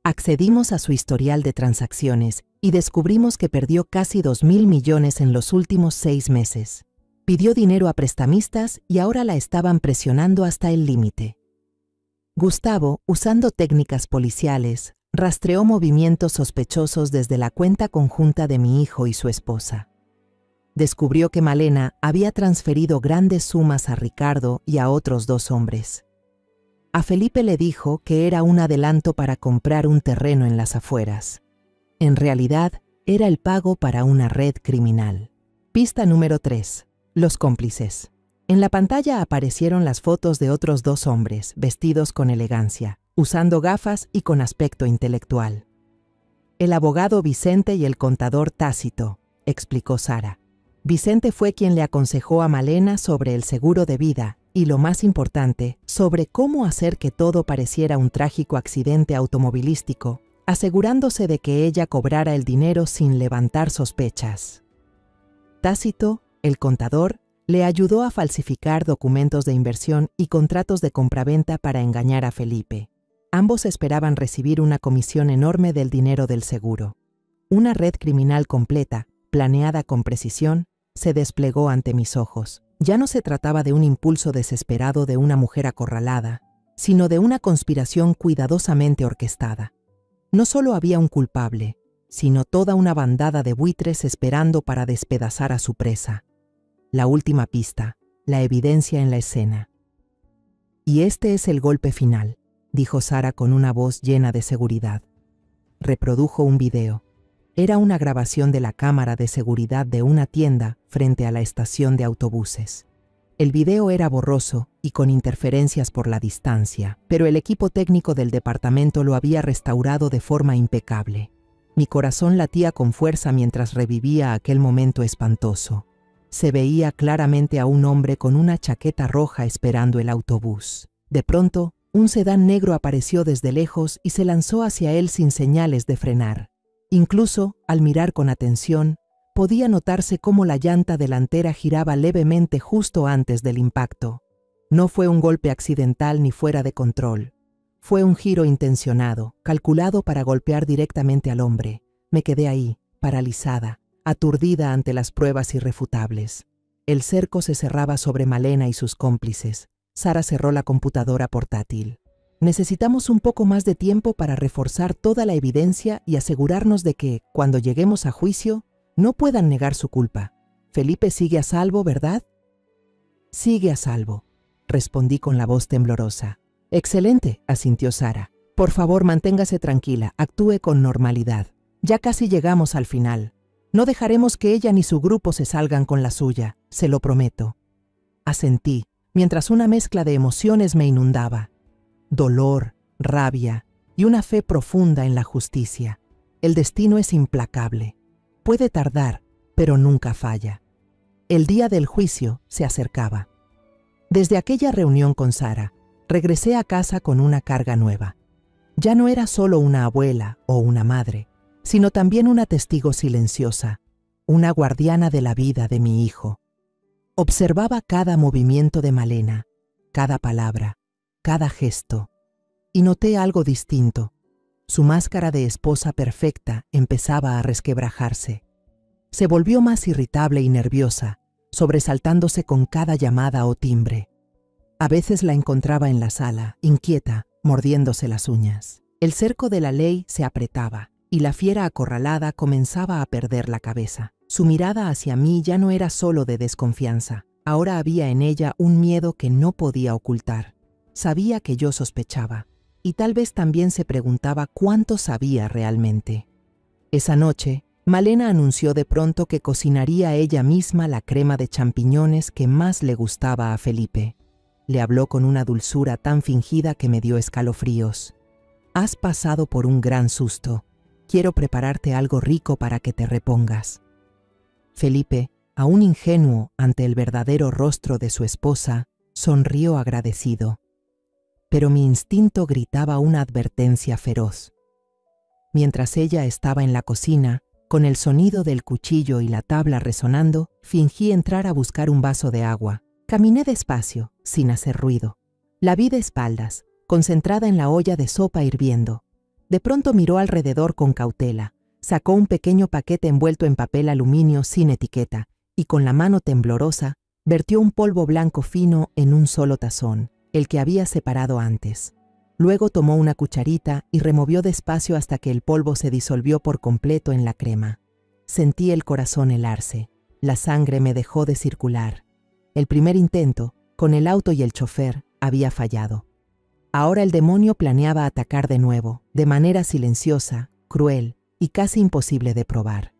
Accedimos a su historial de transacciones y descubrimos que perdió casi 2.000 millones en los últimos 6 meses. Pidió dinero a prestamistas y ahora la estaban presionando hasta el límite. Gustavo, usando técnicas policiales, rastreó movimientos sospechosos desde la cuenta conjunta de mi hijo y su esposa. Descubrió que Malena había transferido grandes sumas a Ricardo y a otros 2 hombres. A Felipe le dijo que era un adelanto para comprar un terreno en las afueras. En realidad, era el pago para una red criminal. Pista número 3. Los cómplices. En la pantalla aparecieron las fotos de otros 2 hombres, vestidos con elegancia, usando gafas y con aspecto intelectual. El abogado Vicente y el contador Tácito, explicó Sara. Vicente fue quien le aconsejó a Malena sobre el seguro de vida y, lo más importante, sobre cómo hacer que todo pareciera un trágico accidente automovilístico, asegurándose de que ella cobrara el dinero sin levantar sospechas. Tácito, el contador, le ayudó a falsificar documentos de inversión y contratos de compraventa para engañar a Felipe. Ambos esperaban recibir una comisión enorme del dinero del seguro. Una red criminal completa, planeada con precisión, se desplegó ante mis ojos. Ya no se trataba de un impulso desesperado de una mujer acorralada, sino de una conspiración cuidadosamente orquestada. No solo había un culpable, sino toda una bandada de buitres esperando para despedazar a su presa. La última pista, la evidencia en la escena. Y este es el golpe final, dijo Sara con una voz llena de seguridad. Reprodujo un video. Era una grabación de la cámara de seguridad de una tienda frente a la estación de autobuses. El video era borroso y con interferencias por la distancia, pero el equipo técnico del departamento lo había restaurado de forma impecable. Mi corazón latía con fuerza mientras revivía aquel momento espantoso. Se veía claramente a un hombre con una chaqueta roja esperando el autobús. De pronto, un sedán negro apareció desde lejos y se lanzó hacia él sin señales de frenar. Incluso, al mirar con atención, podía notarse cómo la llanta delantera giraba levemente justo antes del impacto. No fue un golpe accidental ni fuera de control. Fue un giro intencionado, calculado para golpear directamente al hombre. Me quedé ahí, paralizada, aturdida ante las pruebas irrefutables. El cerco se cerraba sobre Malena y sus cómplices. Sara cerró la computadora portátil. Necesitamos un poco más de tiempo para reforzar toda la evidencia y asegurarnos de que, cuando lleguemos a juicio, no puedan negar su culpa. Felipe sigue a salvo, ¿verdad? Sigue a salvo, respondí con la voz temblorosa. Excelente, asintió Sara. Por favor, manténgase tranquila, actúe con normalidad. Ya casi llegamos al final. No dejaremos que ella ni su grupo se salgan con la suya, se lo prometo. Asentí, mientras una mezcla de emociones me inundaba. Dolor, rabia y una fe profunda en la justicia. El destino es implacable. Puede tardar, pero nunca falla. El día del juicio se acercaba. Desde aquella reunión con Sara, regresé a casa con una carga nueva. Ya no era solo una abuela o una madre, sino también una testigo silenciosa, una guardiana de la vida de mi hijo. Observaba cada movimiento de Malena, cada palabra, cada gesto, y noté algo distinto. Su máscara de esposa perfecta empezaba a resquebrajarse. Se volvió más irritable y nerviosa, sobresaltándose con cada llamada o timbre. A veces la encontraba en la sala, inquieta, mordiéndose las uñas. El cerco de la ley se apretaba, y la fiera acorralada comenzaba a perder la cabeza. Su mirada hacia mí ya no era solo de desconfianza. Ahora había en ella un miedo que no podía ocultar. Sabía que yo sospechaba, y tal vez también se preguntaba cuánto sabía realmente. Esa noche, Malena anunció de pronto que cocinaría ella misma la crema de champiñones que más le gustaba a Felipe. Le habló con una dulzura tan fingida que me dio escalofríos. «Has pasado por un gran susto. Quiero prepararte algo rico para que te repongas». Felipe, aún ingenuo ante el verdadero rostro de su esposa, sonrió agradecido. Pero mi instinto gritaba una advertencia feroz. Mientras ella estaba en la cocina, con el sonido del cuchillo y la tabla resonando, fingí entrar a buscar un vaso de agua. Caminé despacio, sin hacer ruido. La vi de espaldas, concentrada en la olla de sopa hirviendo. De pronto miró alrededor con cautela, sacó un pequeño paquete envuelto en papel aluminio sin etiqueta y con la mano temblorosa vertió un polvo blanco fino en un solo tazón, el que había separado antes. Luego tomó una cucharita y removió despacio hasta que el polvo se disolvió por completo en la crema. Sentí el corazón helarse. La sangre me dejó de circular. El primer intento, con el auto y el chofer, había fallado. Ahora el demonio planeaba atacar de nuevo, de manera silenciosa, cruel y casi imposible de probar.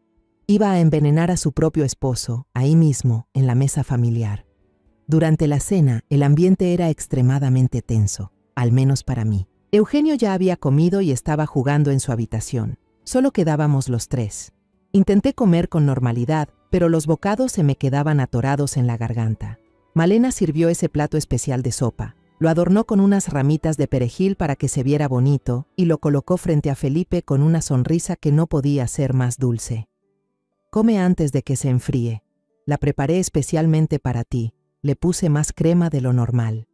Iba a envenenar a su propio esposo, ahí mismo, en la mesa familiar. Durante la cena, el ambiente era extremadamente tenso, al menos para mí. Eugenio ya había comido y estaba jugando en su habitación. Solo quedábamos los tres. Intenté comer con normalidad, pero los bocados se me quedaban atorados en la garganta. Malena sirvió ese plato especial de sopa. Lo adornó con unas ramitas de perejil para que se viera bonito y lo colocó frente a Felipe con una sonrisa que no podía ser más dulce. «Come antes de que se enfríe. La preparé especialmente para ti. Le puse más crema de lo normal».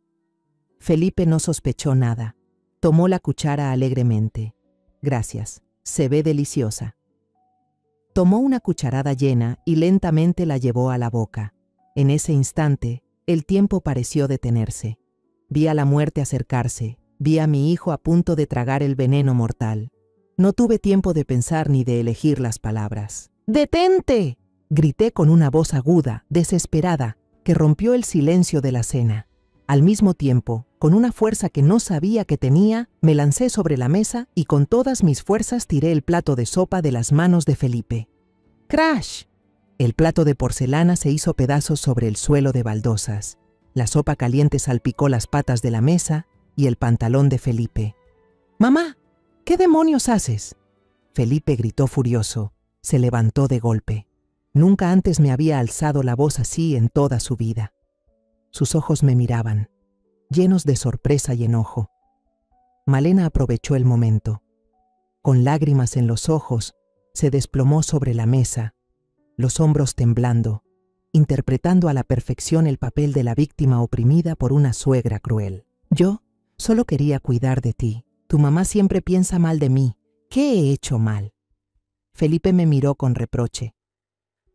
Felipe no sospechó nada. Tomó la cuchara alegremente. «Gracias. Se ve deliciosa». Tomó una cucharada llena y lentamente la llevó a la boca. En ese instante, el tiempo pareció detenerse. Vi a la muerte acercarse, vi a mi hijo a punto de tragar el veneno mortal. No tuve tiempo de pensar ni de elegir las palabras. «¡Detente!», grité con una voz aguda, desesperada, que rompió el silencio de la cena. Al mismo tiempo, con una fuerza que no sabía que tenía, me lancé sobre la mesa y con todas mis fuerzas tiré el plato de sopa de las manos de Felipe. ¡Crash! El plato de porcelana se hizo pedazos sobre el suelo de baldosas. La sopa caliente salpicó las patas de la mesa y el pantalón de Felipe. «¡Mamá! ¿Qué demonios haces?». Felipe gritó furioso. Se levantó de golpe. Nunca antes me había alzado la voz así en toda su vida. Sus ojos me miraban, llenos de sorpresa y enojo. Malena aprovechó el momento. Con lágrimas en los ojos, se desplomó sobre la mesa, los hombros temblando, interpretando a la perfección el papel de la víctima oprimida por una suegra cruel. «Yo solo quería cuidar de ti. Tu mamá siempre piensa mal de mí. ¿Qué he hecho mal?». Felipe me miró con reproche.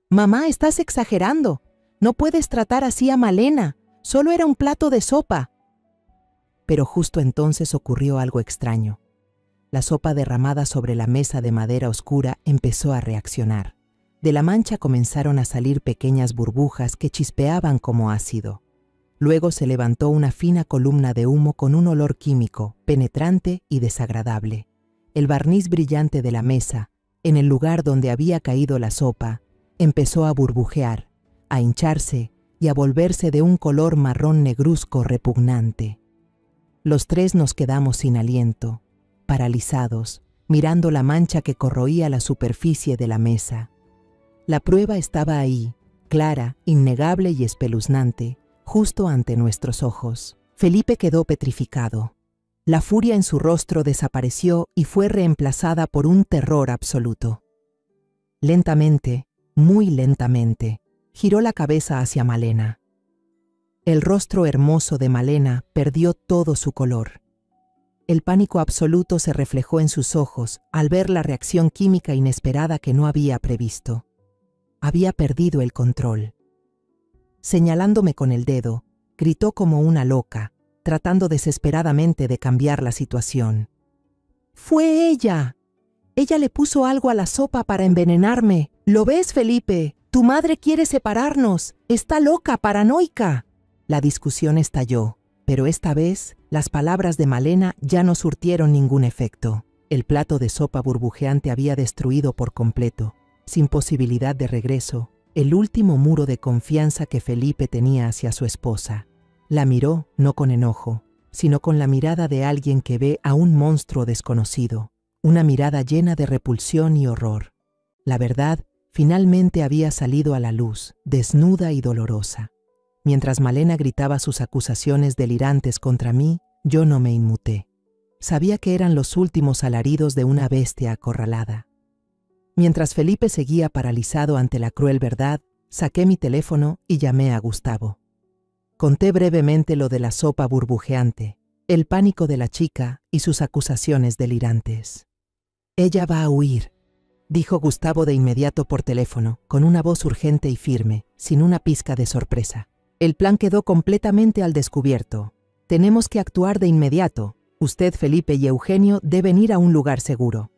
«Mamá, estás exagerando. No puedes tratar así a Malena. Solo era un plato de sopa». Pero justo entonces ocurrió algo extraño. La sopa derramada sobre la mesa de madera oscura empezó a reaccionar. De la mancha comenzaron a salir pequeñas burbujas que chispeaban como ácido. Luego se levantó una fina columna de humo con un olor químico, penetrante y desagradable. El barniz brillante de la mesa, en el lugar donde había caído la sopa, empezó a burbujear, a hincharse y a volverse de un color marrón negruzco repugnante. Los tres nos quedamos sin aliento, paralizados, mirando la mancha que corroía la superficie de la mesa. La prueba estaba ahí, clara, innegable y espeluznante, justo ante nuestros ojos. Felipe quedó petrificado. La furia en su rostro desapareció y fue reemplazada por un terror absoluto. Lentamente, muy lentamente, giró la cabeza hacia Malena. El rostro hermoso de Malena perdió todo su color. El pánico absoluto se reflejó en sus ojos al ver la reacción química inesperada que no había previsto. Había perdido el control. Señalándome con el dedo, gritó como una loca, tratando desesperadamente de cambiar la situación. ¡Fue ella! Ella le puso algo a la sopa para envenenarme. ¿Lo ves, Felipe? Tu madre quiere separarnos. Está loca, paranoica. La discusión estalló, pero esta vez las palabras de Malena ya no surtieron ningún efecto. El plato de sopa burbujeante había destruido por completo, sin posibilidad de regreso, el último muro de confianza que Felipe tenía hacia su esposa. La miró no con enojo, sino con la mirada de alguien que ve a un monstruo desconocido, una mirada llena de repulsión y horror. La verdad finalmente había salido a la luz, desnuda y dolorosa. Mientras Malena gritaba sus acusaciones delirantes contra mí, yo no me inmuté. Sabía que eran los últimos alaridos de una bestia acorralada. Mientras Felipe seguía paralizado ante la cruel verdad, saqué mi teléfono y llamé a Gustavo. Conté brevemente lo de la sopa burbujeante, el pánico de la chica y sus acusaciones delirantes. «Ella va a huir», dijo Gustavo de inmediato por teléfono, con una voz urgente y firme, sin una pizca de sorpresa. «El plan quedó completamente al descubierto. Tenemos que actuar de inmediato. Usted, Felipe y Eugenio deben ir a un lugar seguro».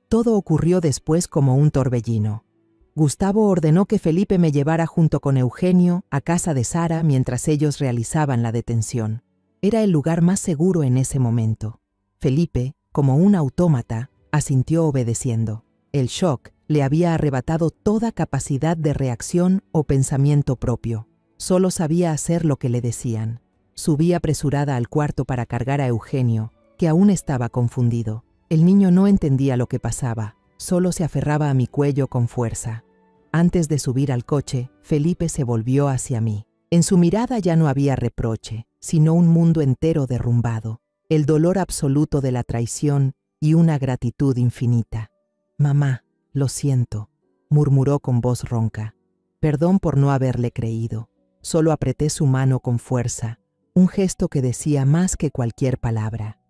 Todo ocurrió después como un torbellino. Gustavo ordenó que Felipe me llevara junto con Eugenio a casa de Sara mientras ellos realizaban la detención. Era el lugar más seguro en ese momento. Felipe, como un autómata, asintió obedeciendo. El shock le había arrebatado toda capacidad de reacción o pensamiento propio. Solo sabía hacer lo que le decían. Subí apresurada al cuarto para cargar a Eugenio, que aún estaba confundido. El niño no entendía lo que pasaba, solo se aferraba a mi cuello con fuerza. Antes de subir al coche, Felipe se volvió hacia mí. En su mirada ya no había reproche, sino un mundo entero derrumbado, el dolor absoluto de la traición y una gratitud infinita. «Mamá, lo siento», murmuró con voz ronca. Perdón por no haberle creído. Solo apreté su mano con fuerza, un gesto que decía más que cualquier palabra.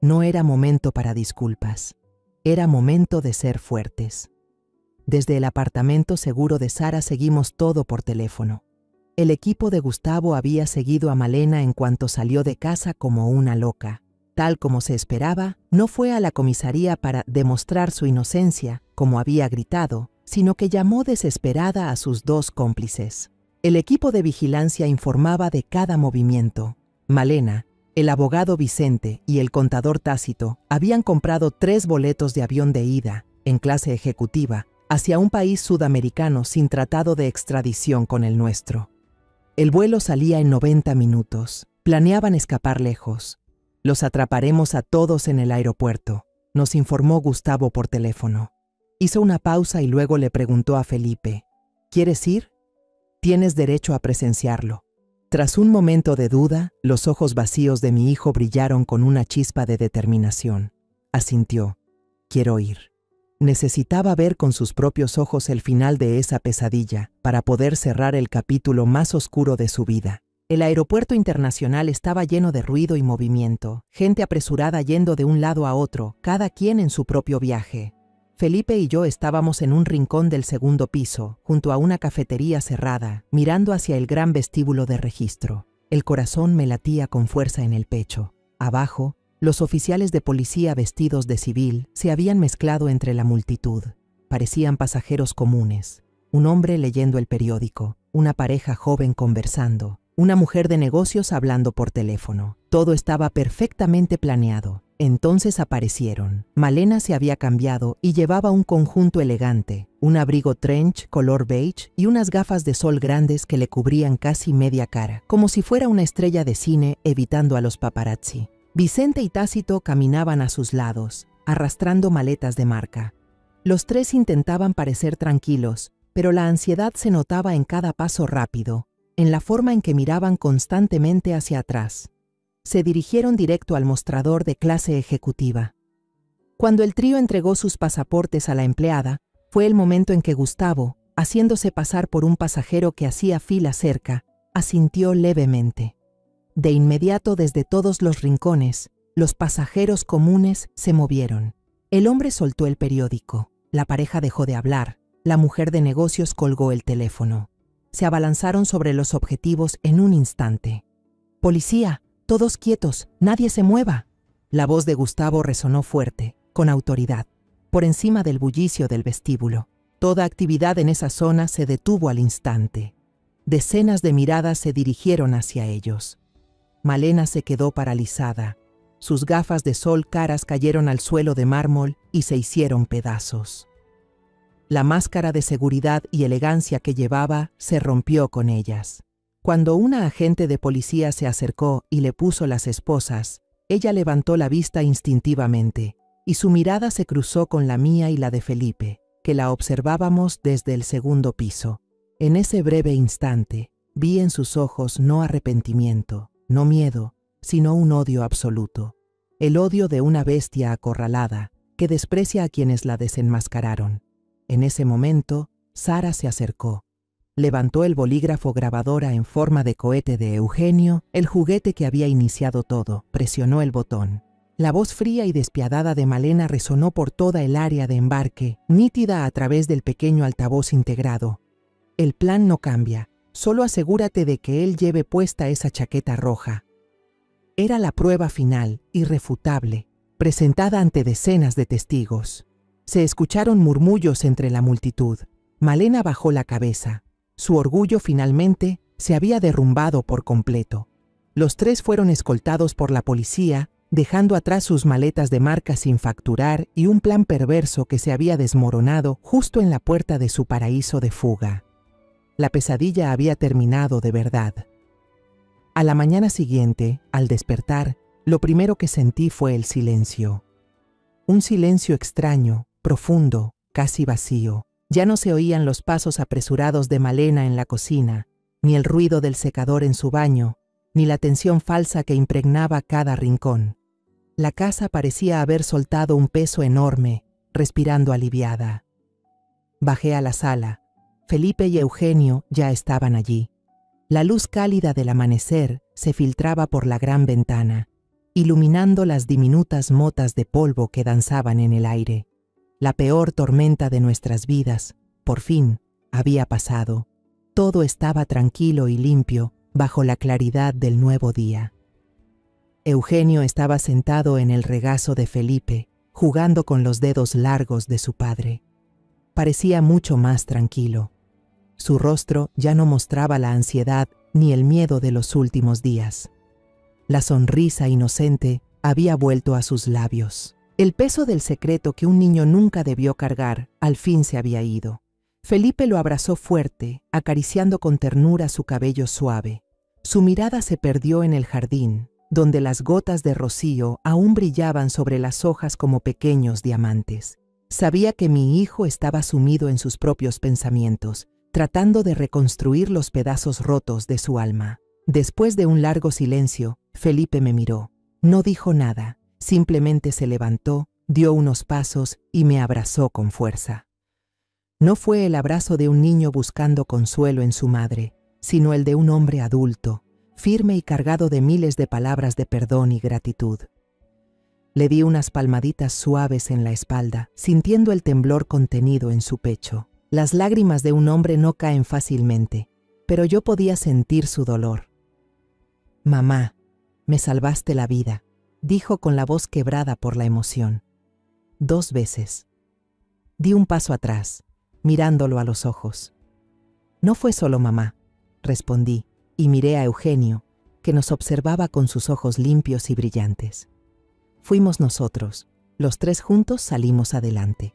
No era momento para disculpas. Era momento de ser fuertes. Desde el apartamento seguro de Sara seguimos todo por teléfono. El equipo de Gustavo había seguido a Malena en cuanto salió de casa como una loca. Tal como se esperaba, no fue a la comisaría para demostrar su inocencia, como había gritado, sino que llamó desesperada a sus dos cómplices. El equipo de vigilancia informaba de cada movimiento. Malena, el abogado Vicente y el contador Tácito habían comprado 3 boletos de avión de ida, en clase ejecutiva, hacia un país sudamericano sin tratado de extradición con el nuestro. El vuelo salía en 90 minutos. Planeaban escapar lejos. «Los atraparemos a todos en el aeropuerto», nos informó Gustavo por teléfono. Hizo una pausa y luego le preguntó a Felipe, «¿Quieres ir? Tienes derecho a presenciarlo». Tras un momento de duda, los ojos vacíos de mi hijo brillaron con una chispa de determinación. Asintió. «Quiero ir». Necesitaba ver con sus propios ojos el final de esa pesadilla para poder cerrar el capítulo más oscuro de su vida. El aeropuerto internacional estaba lleno de ruido y movimiento, gente apresurada yendo de un lado a otro, cada quien en su propio viaje. Felipe y yo estábamos en un rincón del segundo piso, junto a una cafetería cerrada, mirando hacia el gran vestíbulo de registro. El corazón me latía con fuerza en el pecho. Abajo, los oficiales de policía vestidos de civil se habían mezclado entre la multitud. Parecían pasajeros comunes. Un hombre leyendo el periódico, una pareja joven conversando, una mujer de negocios hablando por teléfono. Todo estaba perfectamente planeado. Entonces aparecieron. Malena se había cambiado y llevaba un conjunto elegante, un abrigo trench color beige y unas gafas de sol grandes que le cubrían casi media cara, como si fuera una estrella de cine evitando a los paparazzi. Vicente y Tácito caminaban a sus lados, arrastrando maletas de marca. Los tres intentaban parecer tranquilos, pero la ansiedad se notaba en cada paso rápido, en la forma en que miraban constantemente hacia atrás. Se dirigieron directo al mostrador de clase ejecutiva. Cuando el trío entregó sus pasaportes a la empleada, fue el momento en que Gustavo, haciéndose pasar por un pasajero que hacía fila cerca, asintió levemente. De inmediato, desde todos los rincones, los pasajeros comunes se movieron. El hombre soltó el periódico, la pareja dejó de hablar, la mujer de negocios colgó el teléfono. Se abalanzaron sobre los objetivos en un instante. «Policía, todos quietos, nadie se mueva». La voz de Gustavo resonó fuerte, con autoridad, por encima del bullicio del vestíbulo. Toda actividad en esa zona se detuvo al instante. Decenas de miradas se dirigieron hacia ellos. Malena se quedó paralizada. Sus gafas de sol caras cayeron al suelo de mármol y se hicieron pedazos. La máscara de seguridad y elegancia que llevaba se rompió con ellas. Cuando una agente de policía se acercó y le puso las esposas, ella levantó la vista instintivamente, y su mirada se cruzó con la mía y la de Felipe, que la observábamos desde el segundo piso. En ese breve instante, vi en sus ojos no arrepentimiento, no miedo, sino un odio absoluto. El odio de una bestia acorralada, que desprecia a quienes la desenmascararon. En ese momento, Sara se acercó. Levantó el bolígrafo grabadora en forma de cohete de Eugenio, el juguete que había iniciado todo, presionó el botón. La voz fría y despiadada de Malena resonó por toda el área de embarque, nítida a través del pequeño altavoz integrado. El plan no cambia, solo asegúrate de que él lleve puesta esa chaqueta roja. Era la prueba final, irrefutable, presentada ante decenas de testigos. Se escucharon murmullos entre la multitud. Malena bajó la cabeza. Su orgullo finalmente se había derrumbado por completo. Los tres fueron escoltados por la policía, dejando atrás sus maletas de marca sin facturar y un plan perverso que se había desmoronado justo en la puerta de su paraíso de fuga. La pesadilla había terminado de verdad. A la mañana siguiente, al despertar, lo primero que sentí fue el silencio. Un silencio extraño, profundo, casi vacío. Ya no se oían los pasos apresurados de Malena en la cocina, ni el ruido del secador en su baño, ni la tensión falsa que impregnaba cada rincón. La casa parecía haber soltado un peso enorme, respirando aliviada. Bajé a la sala. Felipe y Eugenio ya estaban allí. La luz cálida del amanecer se filtraba por la gran ventana, iluminando las diminutas motas de polvo que danzaban en el aire. La peor tormenta de nuestras vidas, por fin, había pasado. Todo estaba tranquilo y limpio bajo la claridad del nuevo día. Eugenio estaba sentado en el regazo de Felipe, jugando con los dedos largos de su padre. Parecía mucho más tranquilo. Su rostro ya no mostraba la ansiedad ni el miedo de los últimos días. La sonrisa inocente había vuelto a sus labios. El peso del secreto que un niño nunca debió cargar al fin se había ido. Felipe lo abrazó fuerte, acariciando con ternura su cabello suave. Su mirada se perdió en el jardín, donde las gotas de rocío aún brillaban sobre las hojas como pequeños diamantes. Sabía que mi hijo estaba sumido en sus propios pensamientos, tratando de reconstruir los pedazos rotos de su alma. Después de un largo silencio, Felipe me miró. No dijo nada, simplemente se levantó, dio unos pasos y me abrazó con fuerza. No fue el abrazo de un niño buscando consuelo en su madre, sino el de un hombre adulto, firme y cargado de miles de palabras de perdón y gratitud. Le di unas palmaditas suaves en la espalda, sintiendo el temblor contenido en su pecho. Las lágrimas de un hombre no caen fácilmente, pero yo podía sentir su dolor. «Mamá, me salvaste la vida», dijo con la voz quebrada por la emoción. 2 veces. Di un paso atrás, mirándolo a los ojos. «No fue solo mamá», respondí, y miré a Eugenio, que nos observaba con sus ojos limpios y brillantes. Fuimos nosotros, los 3 juntos salimos adelante.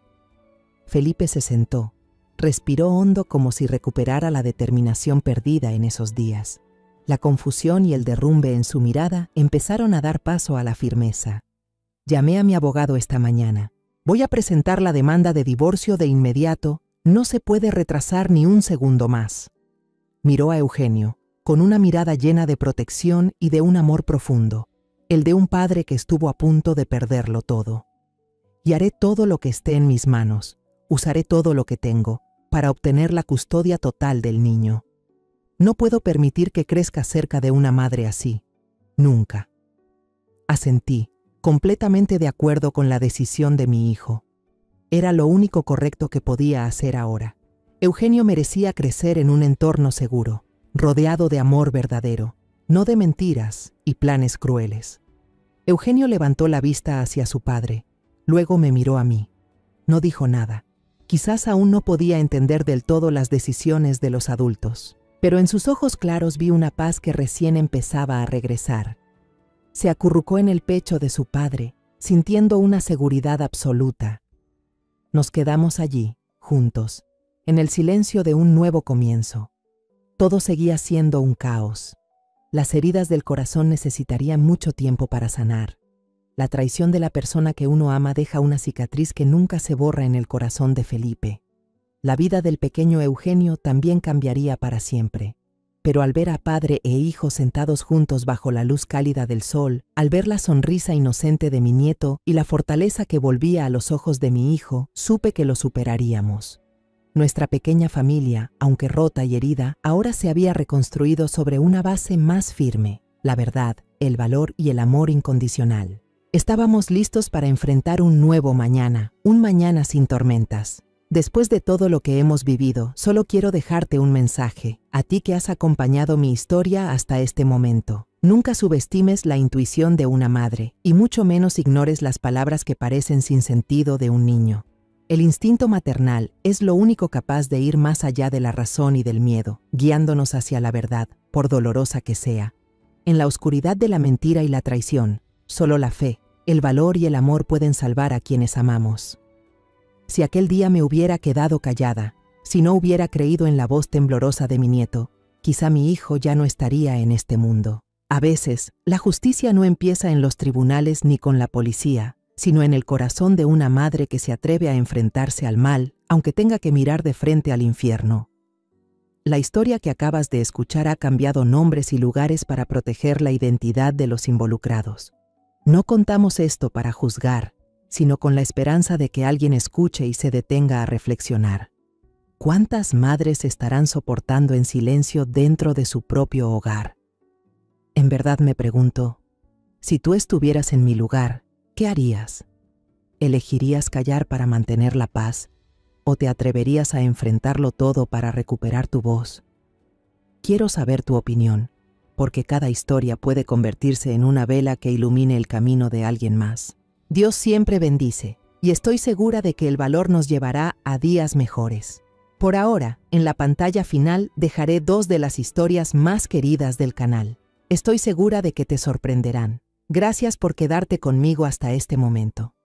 Felipe se sentó, respiró hondo como si recuperara la determinación perdida en esos días. La confusión y el derrumbe en su mirada empezaron a dar paso a la firmeza. Llamé a mi abogado esta mañana. Voy a presentar la demanda de divorcio de inmediato. No se puede retrasar ni un segundo más. Miró a Eugenio, con una mirada llena de protección y de un amor profundo, el de un padre que estuvo a punto de perderlo todo. Y haré todo lo que esté en mis manos, usaré todo lo que tengo, para obtener la custodia total del niño. No puedo permitir que crezca cerca de una madre así. Nunca. Asentí, completamente de acuerdo con la decisión de mi hijo. Era lo único correcto que podía hacer ahora. Eugenio merecía crecer en un entorno seguro, rodeado de amor verdadero, no de mentiras y planes crueles. Eugenio levantó la vista hacia su padre, luego me miró a mí. No dijo nada. Quizás aún no podía entender del todo las decisiones de los adultos, pero en sus ojos claros vi una paz que recién empezaba a regresar. Se acurrucó en el pecho de su padre, sintiendo una seguridad absoluta. Nos quedamos allí, juntos, en el silencio de un nuevo comienzo. Todo seguía siendo un caos. Las heridas del corazón necesitarían mucho tiempo para sanar. La traición de la persona que uno ama deja una cicatriz que nunca se borra en el corazón de Felipe. La vida del pequeño Eugenio también cambiaría para siempre. Pero al ver a padre e hijo sentados juntos bajo la luz cálida del sol, al ver la sonrisa inocente de mi nieto y la fortaleza que volvía a los ojos de mi hijo, supe que lo superaríamos. Nuestra pequeña familia, aunque rota y herida, ahora se había reconstruido sobre una base más firme: la verdad, el valor y el amor incondicional. Estábamos listos para enfrentar un nuevo mañana, un mañana sin tormentas. Después de todo lo que hemos vivido, solo quiero dejarte un mensaje, a ti que has acompañado mi historia hasta este momento. Nunca subestimes la intuición de una madre, y mucho menos ignores las palabras que parecen sin sentido de un niño. El instinto maternal es lo único capaz de ir más allá de la razón y del miedo, guiándonos hacia la verdad, por dolorosa que sea. En la oscuridad de la mentira y la traición, solo la fe, el valor y el amor pueden salvar a quienes amamos. Si aquel día me hubiera quedado callada, si no hubiera creído en la voz temblorosa de mi nieto, quizá mi hijo ya no estaría en este mundo. A veces, la justicia no empieza en los tribunales ni con la policía, sino en el corazón de una madre que se atreve a enfrentarse al mal, aunque tenga que mirar de frente al infierno. La historia que acabas de escuchar ha cambiado nombres y lugares para proteger la identidad de los involucrados. No contamos esto para juzgar, sino con la esperanza de que alguien escuche y se detenga a reflexionar. ¿Cuántas madres estarán soportando en silencio dentro de su propio hogar? En verdad me pregunto, si tú estuvieras en mi lugar, ¿qué harías? ¿Elegirías callar para mantener la paz? ¿O te atreverías a enfrentarlo todo para recuperar tu voz? Quiero saber tu opinión, porque cada historia puede convertirse en una vela que ilumine el camino de alguien más. Dios siempre bendice, y estoy segura de que el valor nos llevará a días mejores. Por ahora, en la pantalla final dejaré 2 de las historias más queridas del canal. Estoy segura de que te sorprenderán. Gracias por quedarte conmigo hasta este momento.